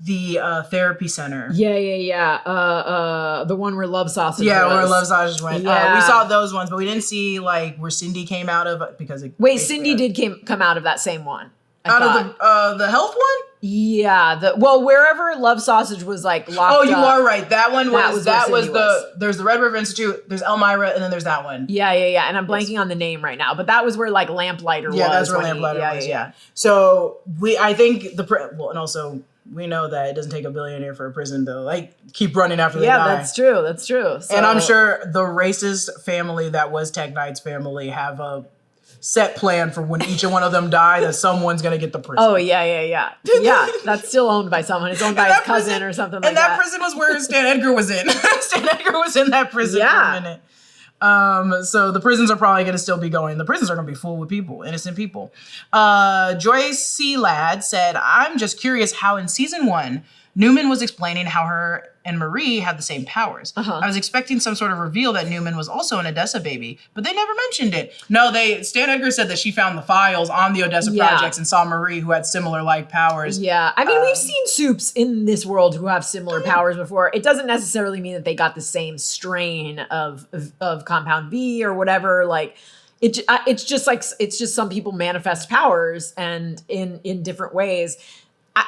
the therapy center. The one where Love Sausage was. Where Love Sausage went. We saw those ones, but we didn't see like where Cindy came out of because Cindy did come out of that same one. Out of the health one? Yeah, wherever Love Sausage was like locked up. Oh, you are right. That one was was. There's the Red River Institute, there's Elmira, and then there's that one. Yeah. And I'm blanking on the name right now, but that was where like Lamplighter was. Yeah, that's where Lamplighter was. Yeah. So I think and also we know that it doesn't take a billionaire for a prison to like keep running after they die. Yeah, that's true. So, and I'm sure the racist family that was Tech Knight's family have a set plan for when each one of them die that someone's gonna get the prison. Oh yeah. That's still owned by someone. It's owned by his cousin or something like that. And that prison was where Stan Edgar was in. Stan Edgar was in that prison for a minute. So the prisons are probably gonna still be going. The prisons are gonna be full with people, innocent people. Joyce C. Ladd said, I'm just curious how in season 1, Newman was explaining how her and Marie had the same powers. I was expecting some sort of reveal that Newman was also an Odessa baby, but they never mentioned it. No, Stan Edgar said that she found the files on the Odessa projects and saw Marie who had similar like powers. Yeah, I mean, we've seen soups in this world who have similar powers before. It doesn't necessarily mean that they got the same strain of Compound V or whatever. Like, it's just some people manifest powers and in different ways.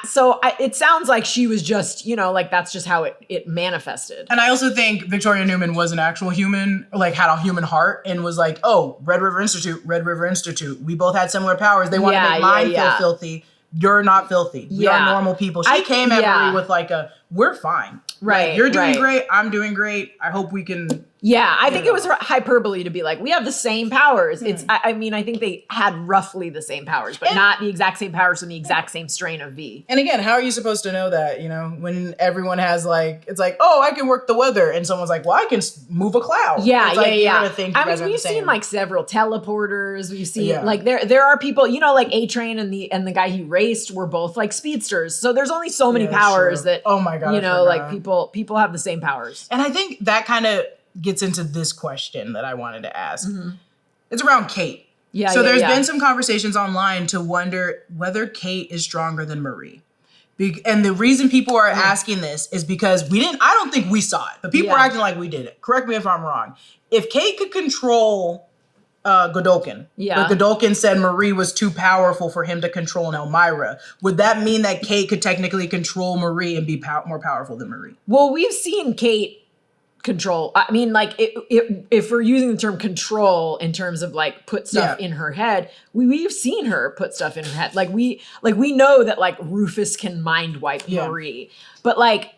So it sounds like she was just, that's just how it manifested. And I also think Victoria Newman was an actual human, like had a human heart and was like, oh, Red River Institute. We both had similar powers. They want to make mine feel filthy. You're not filthy. We are normal people. She came at Marie with like we're fine. Right. Like, you're doing great. I'm doing great. I hope we can. Yeah, I think it was hyperbole to be like, we have the same powers. It's, I mean, I think they had roughly the same powers, but not the exact same powers and the exact same strain of V. And again, how are you supposed to know that, when everyone has like, it's like, oh, I can work the weather. And someone's like, well, I can move a cloud. Yeah, it's like, yeah. I mean, we've seen like several teleporters. We've seen like, there are people, like A-Train and the guy he raced were both like speedsters. So there's only so many powers that, oh my God, like people have the same powers. And I think that kind of gets into this question that I wanted to ask. It's around Kate. So there's been some conversations online to wonder whether Kate is stronger than Marie. And the reason people are asking this is because I don't think we saw it, but people are acting like we did it. Correct me if I'm wrong. If Kate could control Godolkin, but Godolkin said Marie was too powerful for him to control in Elmira, would that mean that Kate could technically control Marie and be more powerful than Marie? Well, we've seen Kate control. I mean, like if we're using the term control in terms of like put stuff in her head, we've seen her put stuff in her head. Like we know that like Rufus can mind wipe Marie, but like,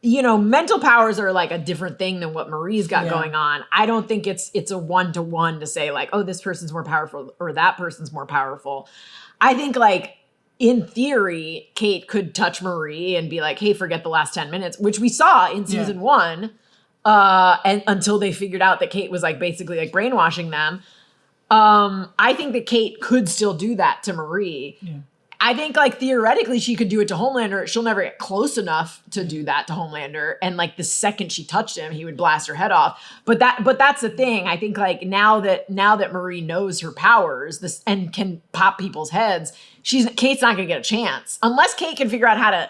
mental powers are like a different thing than what Marie's got going on. I don't think it's a 1-to-1 to say like, oh, this person's more powerful or that person's more powerful. I think like, in theory, Kate could touch Marie and be like, hey, forget the last 10 minutes, which we saw in season 1. And until they figured out that Kate was like basically like brainwashing them. I think that Kate could still do that to Marie. Yeah. I think like theoretically she could do it to Homelander. She'll never get close enough to do that to Homelander. And like the second she touched him, he would blast her head off. But that's the thing. I think like now that Marie knows her powers and can pop people's heads, Kate's not gonna get a chance unless Kate can figure out how to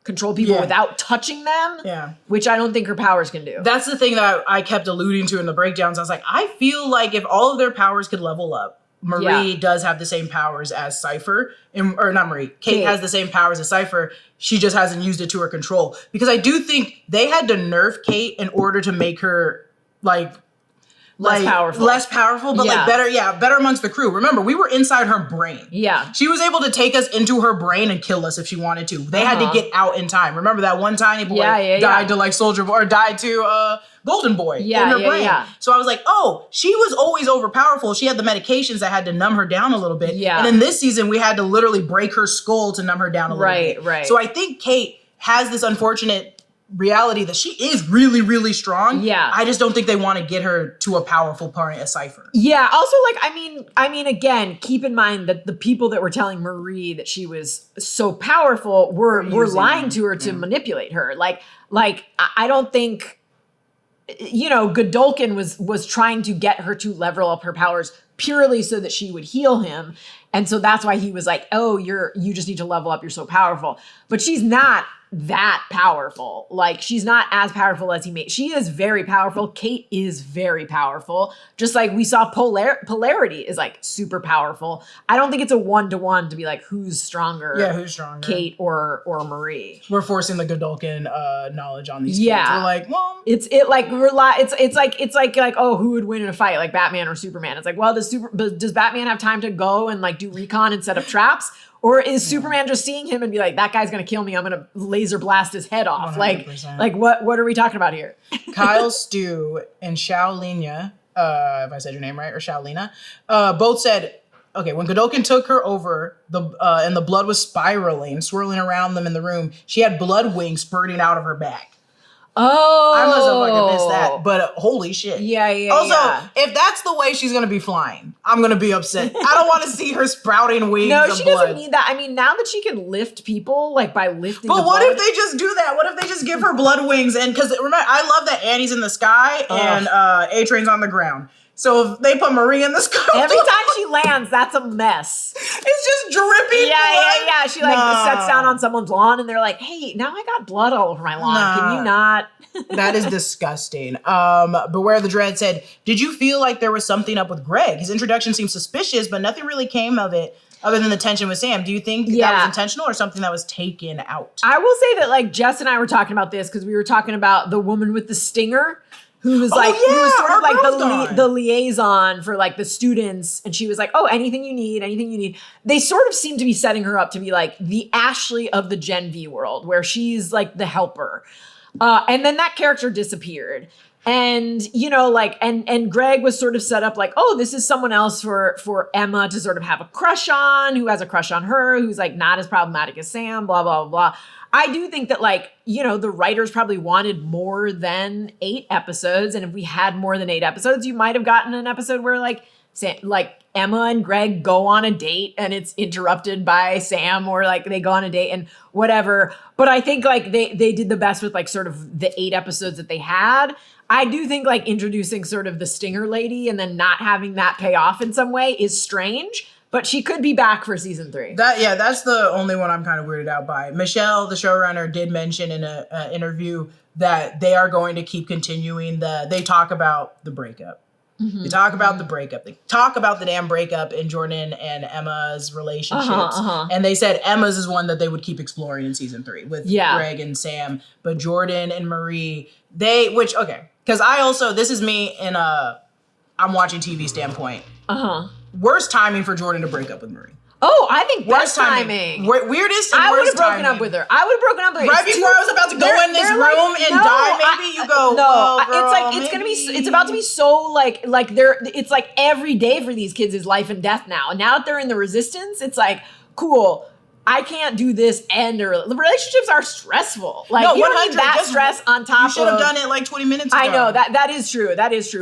control people Yeah. without touching them. Yeah. Which I don't think her powers can do. That's the thing that I kept alluding to in the breakdowns. I was like, I feel like if all of their powers could level up, Marie does have the same powers as Cypher, or not Marie. Kate has the same powers as Cypher. She just hasn't used it to her control. Because I do think they had to nerf Kate in order to make her like less powerful, but like better amongst the crew. Remember, we were inside her brain. Yeah. She was able to take us into her brain and kill us if she wanted to. They had to get out in time. Remember that one tiny boy died to like Soldier Boy, or died to Golden Boy in her brain. Yeah. So I was like, oh, she was always overpowerful. She had the medications that had to numb her down a little bit. Yeah. And in this season, we had to literally break her skull to numb her down a little bit. Right. So I think Kate has this unfortunate reality that she is really, really strong. Yeah. I just don't think they want to get her to a powerful part as Cypher. Yeah. Also, like, I mean, again, keep in mind that the people that were telling Marie that she was so powerful were lying to her to manipulate her. Like, I don't think, Godolkin was trying to get her to level up her powers purely so that she would heal him. And so that's why he was like, oh, you just need to level up. You're so powerful. But she's not that powerful. Like, she's not as powerful as he made. She is very powerful. Kate is very powerful. Just like we saw Polarity is like super powerful. I don't think it's a 1-to-1 to be like, who's stronger? Yeah, who's stronger? Kate or Marie. We're forcing the Godolkin knowledge on these kids. We're like, well, it's like, oh, who would win in a fight? Like Batman or Superman? It's like, well, does Batman have time to go and like do recon and set up traps? Or is Superman just seeing him and be like, that guy's gonna kill me, I'm gonna laser blast his head off? 100%. Like what are we talking about here? Kyle Stu and Shaolina, if I said your name right, or Shaolina, both said, okay, when Godolkin took her over, and the blood was swirling around them in the room, she had blood wings spurting out of her back. Oh, I must have fucking missed that, but holy shit. Yeah. Also, if that's the way she's gonna be flying, I'm gonna be upset. I don't want to see her sprouting wings. No, she doesn't need that. I mean, now that she can lift people, like by lifting. But what if they just do that? What if they just give her blood wings? And because remember, I love that Annie's in the sky and A-Train's on the ground. So if they put Marie in the sky, every time she lands, that's a mess. It's just dripping. Yeah. She sets down on someone's lawn, and they're like, "Hey, now I got blood all over my lawn. Can you not?" That is disgusting. Beware the Dread said, "Did you feel like there was something up with Greg? His introduction seemed suspicious, but nothing really came of it." Other than the tension with Sam, do you think that was intentional or something that was taken out? I will say that like Jess and I were talking about this because we were talking about the woman with the stinger. Who was like, who was sort of like the liaison for like the students. And she was like, oh, anything you need. They sort of seem to be setting her up to be like the Ashley of the Gen V world, where she's like the helper. And then that character disappeared. And, and Greg was sort of set up like, oh, this is someone else for Emma to sort of have a crush on, who has a crush on her, who's like not as problematic as Sam, blah, blah, blah. I do think that the writers probably wanted more than 8 episodes. And if we had more than 8 episodes, you might have gotten an episode where Emma and Greg go on a date and it's interrupted by Sam, or like they go on a date and whatever. But I think they did the best with sort of the 8 episodes that they had. I do think introducing sort of the stinger lady and then not having that pay off in some way is strange. But she could be back for season 3. That's the only one I'm kind of weirded out by. Michelle, the showrunner, did mention in an interview that they are going to keep continuing they talk about the breakup. Mm-hmm. They talk about the breakup. They talk about the damn breakup in Jordan and Emma's relationships. And they said Emma's is one that they would keep exploring in season 3 with Greg and Sam. But Jordan and Marie, because I also, this is me in I'm watching TV standpoint. Worst timing for Jordan to break up with Marie. Oh, I think worst timing. Weirdest and I would worst have broken up with her. I would have broken up with her. Right before I was about to go in this room and die, maybe you go, no, girl, it's about to be so it's like every day for these kids is life and death now. And now that they're in the resistance, it's like, cool. I can't do this, and the relationships are stressful. You don't need that stress on top of. You should have done it 20 minutes ago. I know that is true.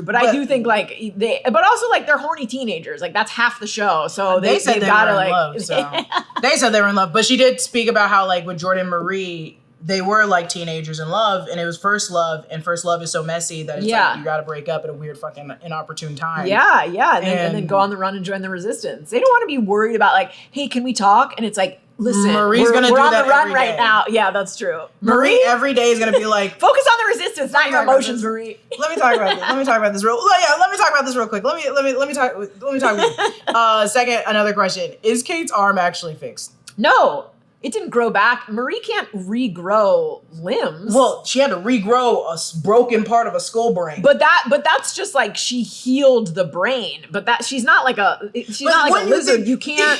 But I do think but also they're horny teenagers. That's half the show. So they said they were in love. So. They said they were in love, but she did speak about how with Jordan and Marie, they were teenagers in love, and it was first love, and first love is so messy that it's you got to break up at a weird fucking inopportune time. Yeah, and then go on the run and join the resistance. They don't want to be worried about hey, can we talk? And it's Listen, Marie's gonna we're do on that the run every right day. now. Yeah, that's true. Marie every day is gonna be like, focus on the resistance, not your talk about emotions, this. Marie. let me talk about this. Let me talk about this real quick. Let me talk with you. Second, another question. Is Kate's arm actually fixed? No, it didn't grow back. Marie can't regrow limbs. Well, she had to regrow a broken part of a skull brain. But that's just like she healed the brain. But that she's not like a lizard. You can't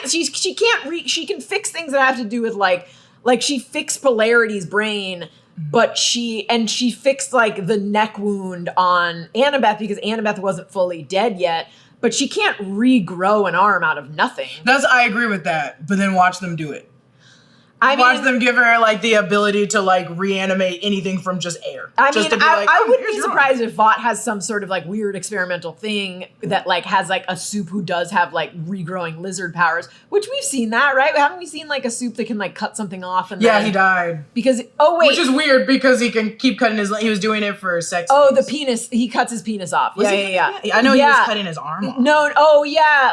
she can fix things that have to do with like she fixed Polarity's brain, but she fixed like the neck wound on Annabeth because Annabeth wasn't fully dead yet. But she can't regrow an arm out of nothing. I agree with that. But then watch them do it. Watch them give her like the ability to like reanimate anything from just air. I wouldn't be here's surprised if Vought has some sort of like weird experimental thing that like has like a soup who does have like regrowing lizard powers, which we've seen that, right? Haven't we seen like a soup that can like cut something off? And yeah, he died. Because, which is weird because he can keep cutting he was doing it for sex. Oh, the penis, he cuts his penis off. Yeah. I know he was cutting his arm off. No,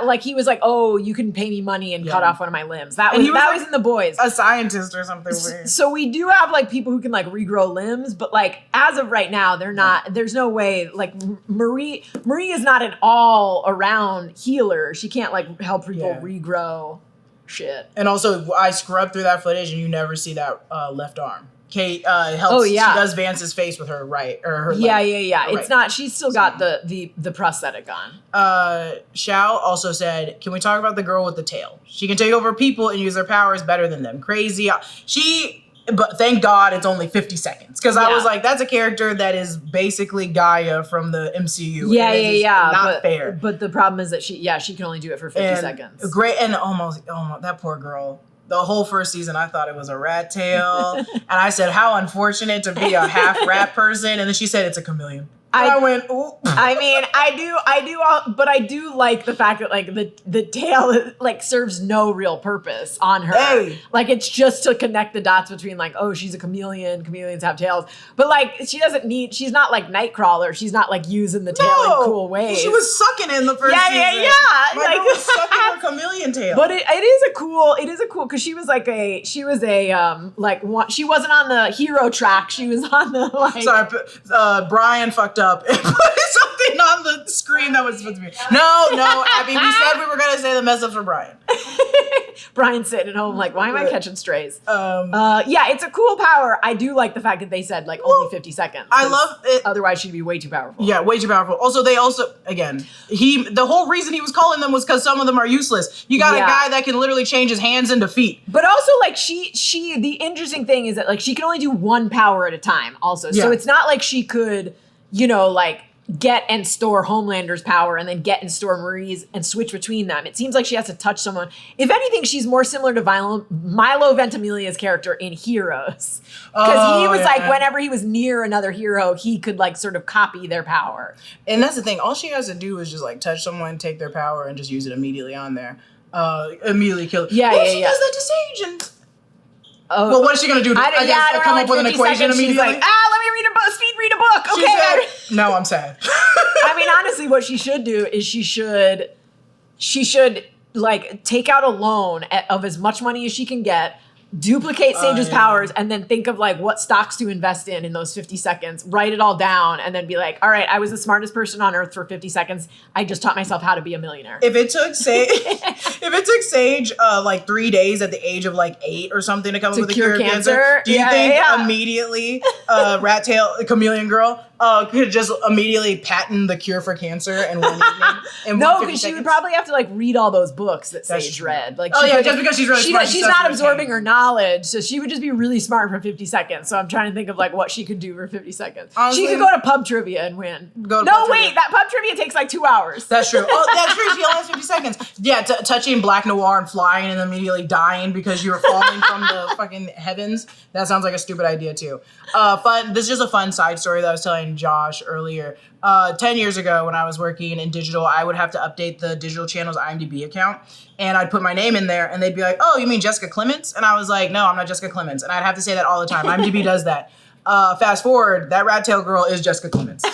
like he was like, oh, you can pay me money and cut off one of my limbs. That was in The Boys. A scientist or something weird. So we do have like people who can like regrow limbs, but like as of right now, they're not. There's no way. Like Marie is not an all around healer. She can't like help people regrow shit. And also, I scrubbed through that footage, and you never see that left arm. Kate helps. Oh, yeah. She does Vance's face with her right or her. Yeah. It's not. She's still got the prosthetic on. Xiao also said, "Can we talk about the girl with the tail? She can take over people and use their powers better than them. Crazy. But thank God it's only 50 seconds because I was like, that's a character that is basically Gaia from the MCU. Yeah. Not fair. But the problem is that she can only do it for 50 seconds. Great, and almost that poor girl. The whole first season, I thought it was a rat tail. And I said, how unfortunate to be a half rat person. And then she said, it's a chameleon. I went, ooh. I mean, I do like the fact that like the tail like serves no real purpose on her. Hey. Like it's just to connect the dots between like, oh, she's a chameleon. Chameleons have tails. But like she's not like Nightcrawler. She's not like using the tail in cool ways. She was sucking it in the first season. Yeah. My girl was sucking her chameleon tail. But it is a cool because she was she wasn't on the hero track. She was on the like. Sorry, Brian fucked up and put something on the screen that was supposed to be. No, Abby, we said we were gonna say the mess ups for Brian. Brian's sitting at home like, why am I catching strays? It's a cool power. I do like the fact that they said like only 50 seconds. I love it. Otherwise, she'd be way too powerful. Yeah, way too powerful. Also, the whole reason he was calling them was because some of them are useless. You got a guy that can literally change his hands into feet. But also, like the interesting thing is that like she can only do one power at a time. Also, so it's not like she could, like get and store Homelander's power and then get and store Marie's and switch between them. It seems like she has to touch someone. If anything, she's more similar to Milo Ventimiglia's character in Heroes. Because he was like, whenever he was near another hero, he could like sort of copy their power. And that's the thing. All she has to do is just like touch someone, take their power, and just use it immediately on there. Immediately kill it. She does that to Sage and... well, what is she gonna do? I guess come up with an equation immediately? She's like, let me read a book. Speed read a book. Okay. No, I'm sad. I mean, honestly, what she should do is she should like take out a loan of as much money as she can get, duplicate Sage's powers, and then think of like what stocks to invest in those 50 seconds, write it all down, and then be like, all right, I was the smartest person on earth for 50 seconds. I just taught myself how to be a millionaire. If it took Sage like 3 days at the age of like 8 or something to come up with a cure of cancer, do you think immediately rat tail chameleon girl could just immediately patent the cure for cancer in one evening? No, because she would probably have to like read all those books that Sage read. Like, just because she's really smart. She's not absorbing her knowledge, so she would just be really smart for 50 seconds. So I'm trying to think of like what she could do for 50 seconds. Honestly, she could go to pub trivia and win. That pub trivia takes like 2 hours. That's true. That's true. She only has 50 seconds. Yeah, touching Black Noir and flying and immediately dying because you were falling from the fucking heavens. That sounds like a stupid idea too. This is just a fun side story that I was telling Josh earlier. 10 years ago when I was working in digital, I would have to update the digital channel's IMDb account. And I'd put my name in there and they'd be like, oh, you mean Jessica Clemons? And I was like, no, I'm not Jessica Clemons. And I'd have to say that all the time. IMDb does that. Fast forward, that rat tail girl is Jessica Clemons.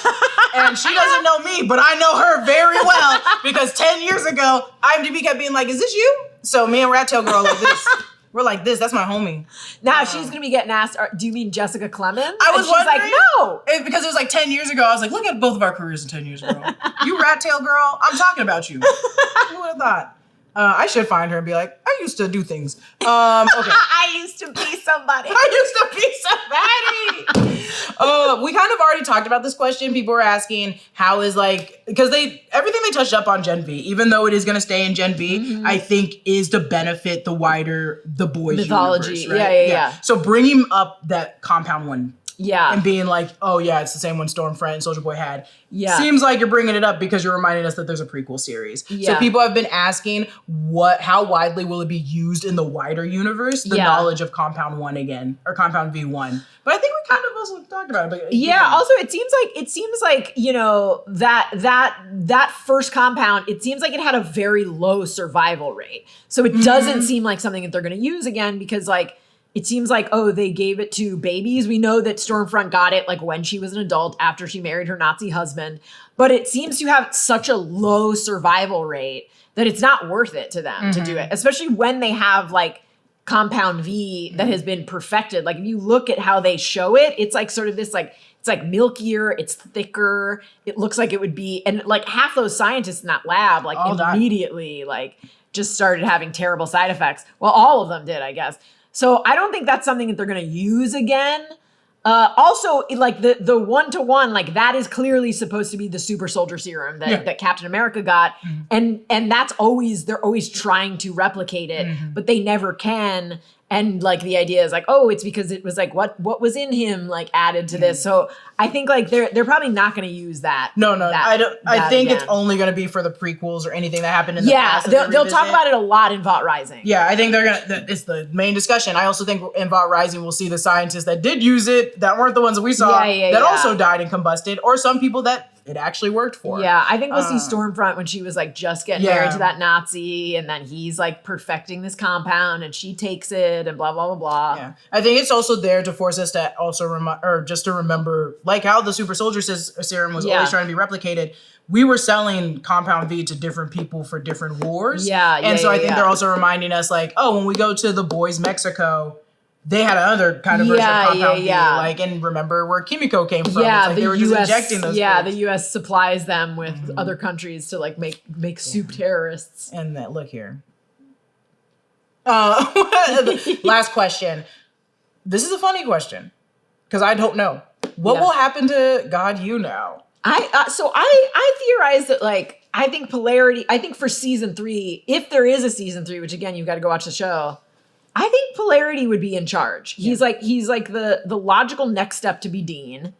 And she doesn't know me, but I know her very well because 10 years ago, IMDb kept being like, is this you? So me and Rat Tail Girl are like this. We're like this. That's my homie. Now she's gonna be getting asked. Do you mean Jessica Clemons? I was she's like, wondering. no, Because it was like 10 years ago. I was like, look at both of our careers in 10 years ago. You Rat Tail Girl. I'm talking about you. Who would have thought? I should find her and be like, I used to do things. Okay. I used to be somebody. I used to be somebody. We kind of already talked about this question. People were asking how is because everything they touched up on Gen V, even though it is going to stay in Gen V, I think is to benefit the boys mythology. Universe, right? Yeah. So bringing up that Compound One. Yeah. And being like, oh yeah, it's the same one Stormfront and Soldier Boy had. Yeah. Seems like you're bringing it up because you're reminding us that there's a prequel series. Yeah. So people have been asking how widely will it be used in the wider universe, the knowledge of Compound One again, or Compound V1. But I think we kind of also talked about it. But Also it seems like, you know, that first compound, it seems like it had a very low survival rate. So it doesn't seem like something that they're gonna use again because like it seems like, oh, they gave it to babies. We know that Stormfront got it like when she was an adult after she married her Nazi husband. But it seems to have such a low survival rate that it's not worth it to them to do it, especially when they have like Compound V that has been perfected. Like if you look at how they show it, it's like sort of this like, it's like milkier, it's thicker. It looks like it would be, and like half those scientists in that lab, like immediately like just started having terrible side effects. Well, all of them did, I guess. So I don't think that's something that they're going to use again. Also, like the one-to-one, like that is clearly supposed to be the super soldier serum that Captain America got. And that's they're always trying to replicate it, but they never can. And like the idea is like, oh, it's because it was like what was in him like added to this. So I think like they're probably not going to use that. No, I don't. I think it's only going to be for the prequels or anything that happened in the past. They'll talk about it a lot in Vought Rising. Yeah, I think they're gonna. It's the main discussion. I also think in Vought Rising we'll see the scientists that did use it that weren't the ones that we saw that also died and combusted, or some people that it actually worked for. Yeah, I think we'll see Stormfront when she was like just getting married to that Nazi, and then he's like perfecting this compound, and she takes it, and blah blah blah blah. Yeah, I think it's also there to force us to also remember, like how the super soldier serum was always trying to be replicated. We were selling Compound V to different people for different wars. I think they're also reminding us, like, oh, when we go to the boys Mexico, they had another kind of version of Compound V. Like, and remember where Kimiko came from. Yeah, like the they were US, just injecting those the kids. US supplies them with other countries to like make soup terrorists. And that, look here. Last question. This is a funny question because I don't know. What will happen to God You now? I theorize that like I think for season 3, if there is a season 3, which again you've got to go watch the show, I think Polarity would be in charge. He's like the logical next step to be Dean,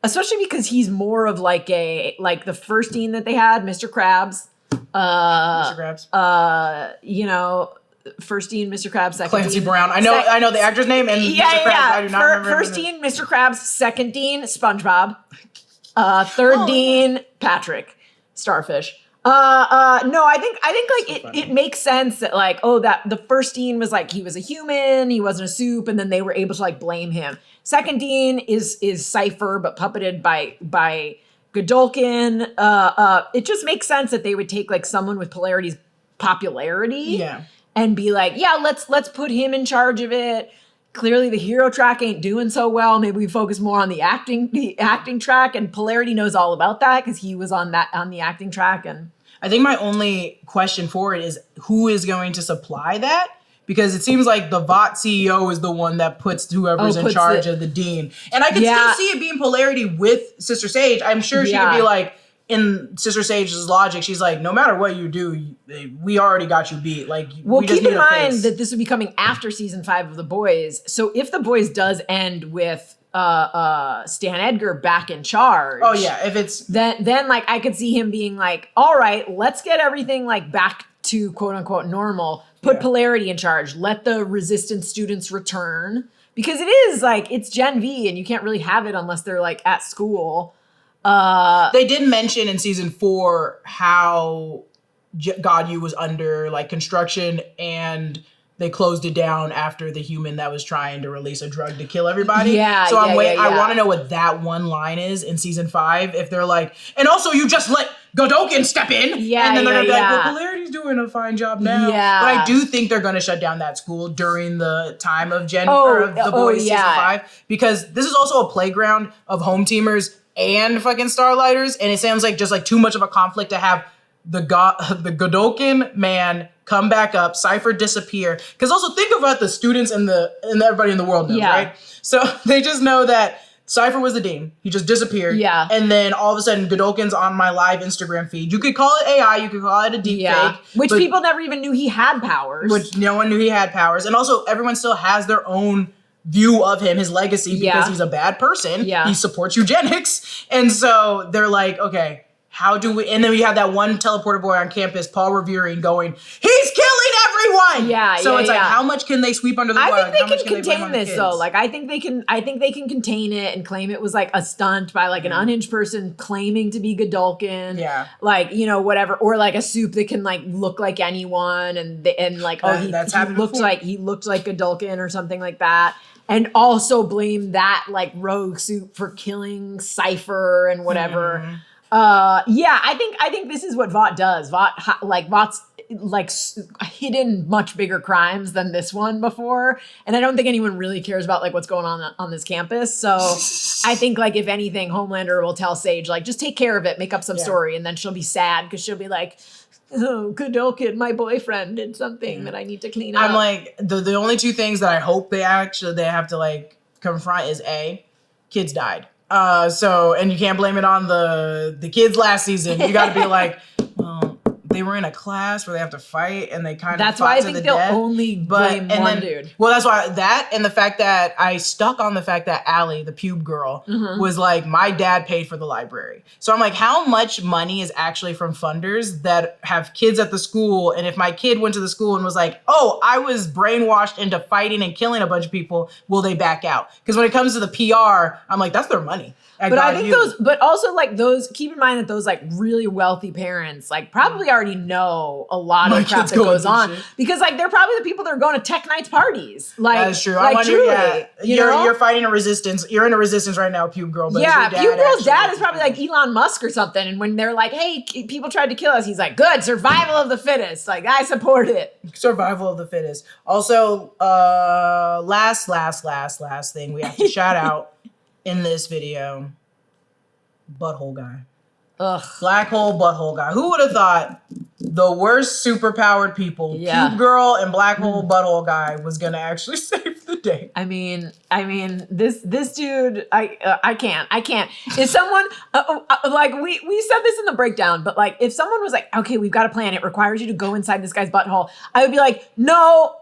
especially because he's more of like the first Dean that they had, Mr. Krabs. Mr. Krabs. You know, first Dean, Mr. Krabs, second Clancy Dean. Brown. I know the actor's name and Mr. Krabs. I do not remember. First Dean, Mr. Krabs, second Dean, SpongeBob. Third Dean, Patrick, Starfish. No, I think like it makes sense that like, oh, that the first Dean was like, he was a human, he wasn't a soup, and then they were able to like blame him. Second Dean is Cypher, but puppeted by Godolkin. It just makes sense that they would take like someone with Polarity's popularity and be like, yeah, let's put him in charge of it. Clearly the hero track ain't doing so well. Maybe we focus more on the acting track, and Polarity knows all about that because he was on the acting track. And I think my only question for it is who is going to supply that? Because it seems like the Vought CEO is the one that puts whoever's in charge of the Dean. And I can still see it being Polarity with Sister Sage. I'm sure she could be like, in Sister Sage's logic, she's like, no matter what you do, we already got you beat. Like, well, we just keep need in a mind face. that this would be coming after season 5 of The Boys. So if The Boys does end with Stan Edgar back in charge, oh yeah, if it's then like I could see him being like, all right, let's get everything like back to quote unquote normal. Put Polarity in charge. Let the resistance students return, because it is like it's Gen V, and you can't really have it unless they're like at school. They did mention in season 4 how God U was under like construction, and they closed it down after the human that was trying to release a drug to kill everybody. Yeah, so I want to know what that one line is in season 5. If they're like, and also you just let Godolkin step in. Yeah, and then they're gonna be like, yeah. well, Polarity's doing a fine job now. Yeah. But I do think they're gonna shut down that school during the time of or of The Boys season 5, because this is also a playground of home teamers and fucking Starlighters, and it sounds like just like too much of a conflict to have the Godolkin man come back up, Cypher disappear. Because also think about the students and everybody in the world knows, right? So they just know that Cypher was the dean. He just disappeared. Yeah. And then all of a sudden, Godolkin's on my live Instagram feed. You could call it AI. You could call it a deep fake. Which people never even knew he had powers. Which no one knew he had powers. And also, everyone still has their own view of him, his legacy, because he's a bad person. Yeah. He supports eugenics. And so they're like, okay, how do we... And then we have that one teleporter boy on campus, Paul Revering, going, he's killing everyone! Yeah, So it's like, how much can they sweep under the rug? I think they can contain this, though. Like, I think they can contain it and claim it was, like, a stunt by, like, an unhinged person claiming to be Godolkin. Yeah. Like, you know, whatever. Or, like, a soup that can, like, look like anyone. And like, he looked like Godolkin or something like that. And also blame that, like, rogue soup for killing Cypher and whatever. Mm-hmm. I think this is what Vought does. Vought's like hidden much bigger crimes than this one before, and I don't think anyone really cares about like what's going on this campus. So I think like if anything, Homelander will tell Sage like just take care of it, make up some story, and then she'll be sad because she'll be like, oh, Godolkin, my boyfriend did something that I need to clean up. I'm like the only two things that I hope they have to like confront is kids died. And you can't blame it on the kids last season. You got to be like, well, they were in a class where they have to fight and they kind of fought to the death. That's why I think they'll only blame one dude. Well, that's why that and the fact that I stuck on the fact that Allie, the pube girl, was like, my dad paid for the library. So I'm like, how much money is actually from funders that have kids at the school? And if my kid went to the school and was like, oh, I was brainwashed into fighting and killing a bunch of people, will they back out? Because when it comes to the PR, I'm like, that's their money. But I think keep in mind that those like really wealthy parents like probably already know a lot of crap that goes on because like they're probably the people that are going to tech nights parties. Like that is true. Like, you're fighting a resistance. You're in a resistance right now, pube girl. But pube girl's dad is probably like Elon Musk or something. And when they're like, hey, people tried to kill us, he's like, good, survival of the fittest. Like I support it. Survival of the fittest. Also, last thing we have to shout out. In this video, butthole guy. Ugh. Black hole butthole guy. Who would have thought the worst superpowered people, Cube Girl and Black hole butthole guy, was gonna actually save the day? I mean, this dude, I can't. If someone like we said this in the breakdown, but like if someone was like, okay, we've got a plan. It requires you to go inside this guy's butthole. I would be like, no.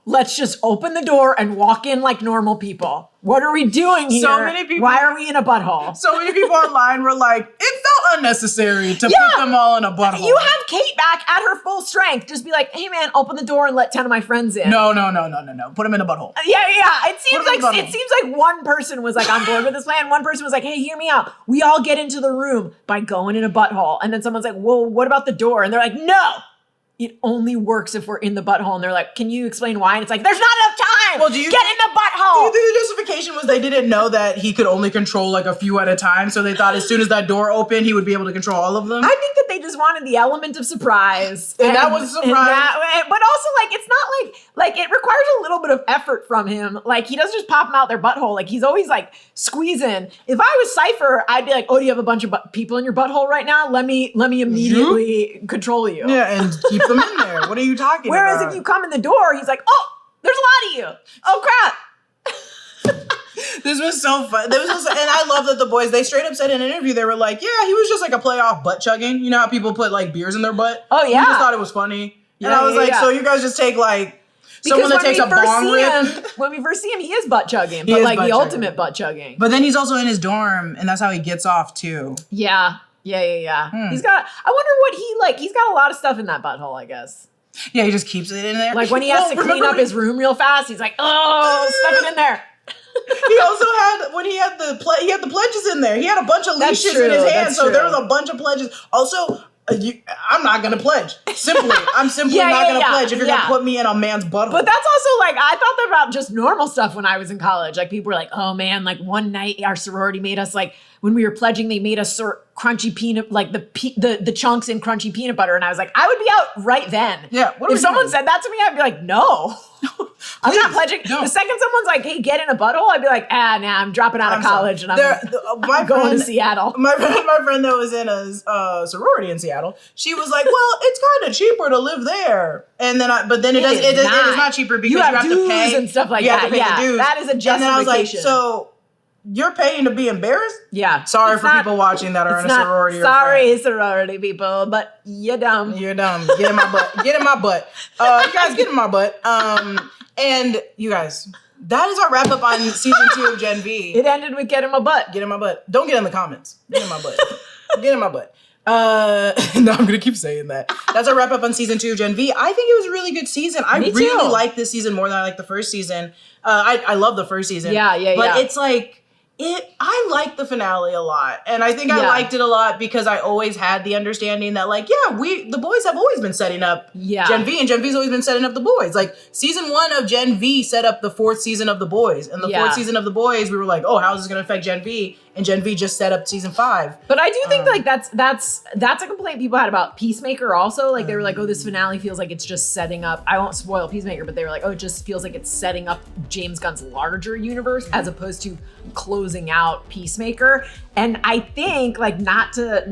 Let's just open the door and walk in like normal people. What are we doing here? So many people. Why are we in a butthole? So many people online were like, it felt unnecessary to put them all in a butthole. You have Kate back at her full strength. Just be like, hey man, open the door and let 10 of my friends in. No. Put them in a butthole. Yeah. It seems like one person was like on board with this plan. One person was like, hey, hear me out. We all get into the room by going in a butthole. And then someone's like, well, what about the door? And they're like, no. It only works if we're in the butthole. And they're like, can you explain why? And it's like, there's not enough time. Well, get in the butthole. Do you think the justification was they didn't know that he could only control like a few at a time? So they thought as soon as that door opened, he would be able to control all of them? I think that they just wanted the element of surprise. And that was a surprise. But also like, it's not like it requires a little bit of effort from him. Like he doesn't just pop them out their butthole. Like he's always like squeezing. If I was Cypher, I'd be like, oh, do you have a bunch of people in your butthole right now? Let me immediately control you. Yeah, and keep them in there. What are you talking about? Whereas if you come in the door, he's like, oh, there's a lot of you. Oh, crap. This was so fun. And I love that the boys, they straight up said in an interview, they were like, yeah, he was just like a playoff butt chugging. You know how people put like beers in their butt? Oh, yeah. We just thought it was funny. And I was like, so you guys just take like someone that takes a bong rip? When we first see him, he is butt chugging, but like the ultimate butt chugging. But then he's also in his dorm, and that's how he gets off too. Yeah. He's got, I wonder what he's got a lot of stuff in that butthole, I guess. Yeah, he just keeps it in there. Like when he has to clean up his room real fast, he's like, oh, stuff it in there. He also had, when he had the pledges in there. He had a bunch of leashes in his hand, so there was a bunch of pledges. Also, I'm not gonna pledge. I'm simply not gonna pledge if you're gonna put me in a man's butthole. But that's also like, I thought that about just normal stuff when I was in college. Like people were like, oh man, like one night our sorority made us like, when we were pledging, they made us crunchy peanut, like the chunks in crunchy peanut butter. And I was like, I would be out right then. Yeah. If someone said that to me, I'd be like, no. I'm not pledging. No. The second someone's like, hey, get in a butthole, I'd be like, I'm dropping out of college and I'm going to Seattle. My friend that was in a sorority in Seattle, she was like, well, it's kind of cheaper to live there. And then, it is not cheaper because you have to pay and stuff like that. Yeah, the dues. that is a justification. And then I was like, so you're paying to be embarrassed? Yeah. Sorry for people watching that are in a sorority. Sorry, sorority people, but you're dumb. You're dumb. Get in my butt. Get in my butt. You guys, get in my butt. And you guys, that is our wrap up on season 2 of Gen V. It ended with get in my butt. Get in my butt. Don't get in the comments. Get in my butt. Get in my butt. No, I'm gonna keep saying that. That's our wrap up on season 2 of Gen V. I think it was a really good season. I really like this season more than I like the first season. I love the first season. But it's like, I like the finale a lot. And I think I liked it a lot because I always had the understanding that like, the boys have always been setting up Gen V, and Gen V's always been setting up the boys. Like season 1 of Gen V set up the 4th season of the boys. And the 4th season of the boys, we were like, oh, how is this gonna affect Gen V? And Gen V just set up season 5. But I do think like that's a complaint people had about Peacemaker also. Like they were like, oh, this finale feels like it's just setting up, I won't spoil Peacemaker, but they were like, oh, it just feels like it's setting up James Gunn's larger universe as opposed to closing out Peacemaker. And I think like not to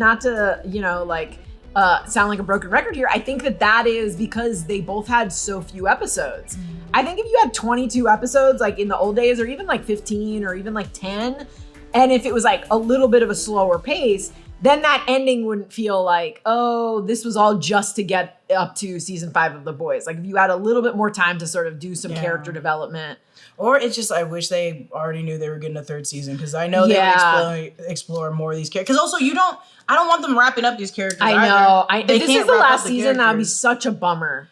sound like a broken record here, I think that is because they both had so few episodes. I think if you had 22 episodes like in the old days, or even like 15 or even like 10, and if it was like a little bit of a slower pace, then that ending wouldn't feel like, oh, this was all just to get up to season 5 of The Boys. Like if you had a little bit more time to sort of do some character development. Or it's just, I wish they already knew they were getting a 3rd season, because I know they would explore more of these characters. Because also, I don't want them wrapping up these characters. I know. If this is the last season, that would be such a bummer.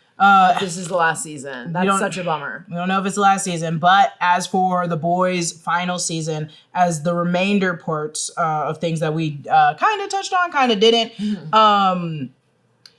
This is the last season. That's such a bummer. We don't know if it's the last season, but as for The Boys' final season, as the remainder parts of things that we kind of touched on, kind of didn't.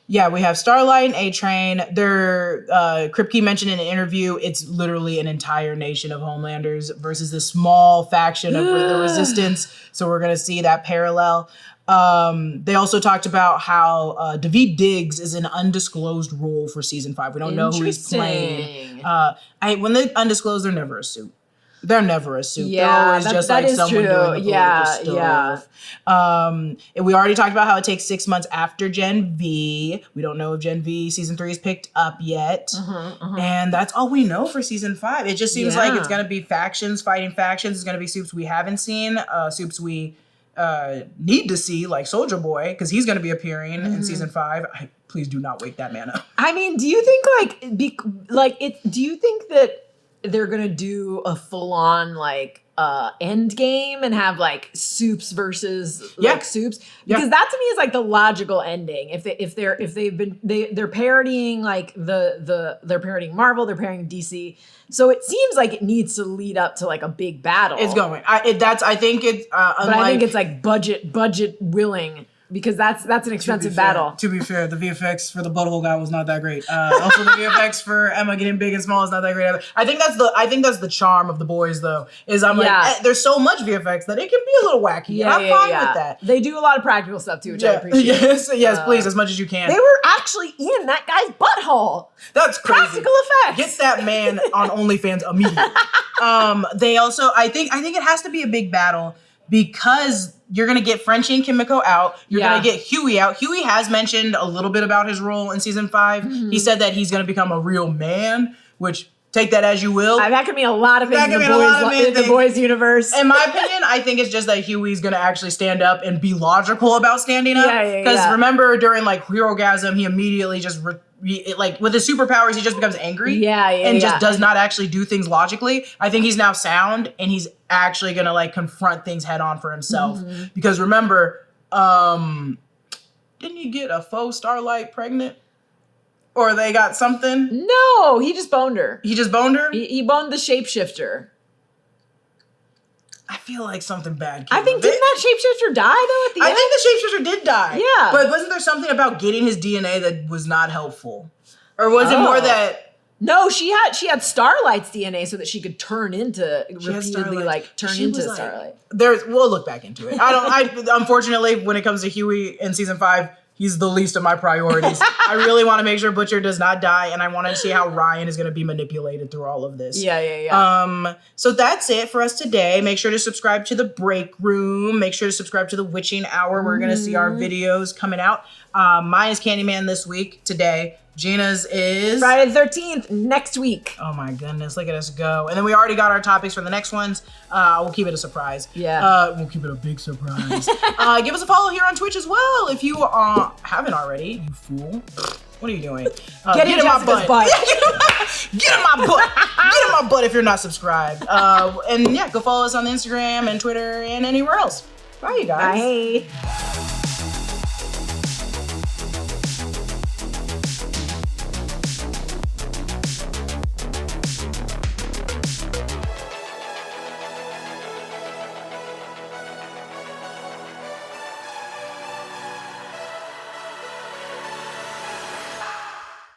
We have Starlight and A-Train. Kripke mentioned in an interview, it's literally an entire nation of Homelanders versus this small faction of the Resistance. So we're going to see that parallel. They also talked about how Daveed Diggs is an undisclosed role for season 5. We don't know who he's playing. When they undisclosed, they're never a suit. They're never a suit. Yeah, they're always just like someone doing the political stuff. And we already talked about how it takes 6 months after Gen V. We don't know if Gen V season 3 is picked up yet. And that's all we know for season 5. It just seems like it's going to be factions fighting factions. It's going to be soups we haven't seen, soups we need to see, like Soulja Boy, because he's going to be appearing in season 5. Please do not wake that man up. I mean, do you think do you think that they're gonna do a full-on like end game and have like soups versus like soups? Because that to me is like the logical ending. They're parodying like they're parodying Marvel, they're parodying DC. So it seems like it needs to lead up to like a big battle. It's going. I think it's but I think it's like budget willing. Because that's an expensive battle. To be fair, the VFX for the Butthole guy was not that great. Also, the VFX for Emma getting big and small is not that great either. I think that's the charm of The Boys, though. Is there's so much VFX that it can be a little wacky. And I'm fine with that. They do a lot of practical stuff too, which I appreciate. Yes, please, as much as you can. They were actually in that guy's butthole. That's crazy. Practical effects. Get that man on OnlyFans immediately. They also, I think it has to be a big battle. Because you're going to get Frenchie and Kimiko out. You're going to get Huey out. Huey has mentioned a little bit about his role in season 5. He said that he's going to become a real man, which take that as you will. That could mean a lot of things in the boys universe. In my opinion, I think it's just that Huey's going to actually stand up and be logical about standing up. Because remember during like Herogasm, he immediately just... with his superpowers, he just becomes angry and just does not actually do things logically. I think he's now sound and he's actually gonna like confront things head on for himself. Because remember, didn't he get a faux Starlight pregnant? Or they got something? No, he just boned her. He just boned her? He boned the shapeshifter. I feel like something bad. I think, didn't that shapeshifter die though at the I end? think the shapeshifter did die. Yeah. But wasn't there something about getting his DNA that was not helpful? Or was it more that... No, she had Starlight's DNA so that she could turn into repeatedly She into was Starlight. We'll look back into it. I unfortunately, when it comes to Huey in season 5, he's the least of my priorities. I really want to make sure Butcher does not die, and I want to see how Ryan is going to be manipulated through all of this. Yeah. So that's it for us today. Make sure to subscribe to the Break Room. Make sure to subscribe to the Witching Hour. We're going to see our videos coming out. Mine is Candyman this week, today. Gina's is Friday the 13th next week. Oh my goodness, look at us go. And then we already got our topics for the next ones. We'll keep it a surprise. Yeah. We'll keep it a big surprise. Give us a follow here on Twitch as well if you haven't already, you fool. What are you doing? Get in Jessica's butt. Get in my butt. Get in my butt if you're not subscribed. And yeah, go follow us on Instagram and Twitter and anywhere else. Bye, you guys. Bye.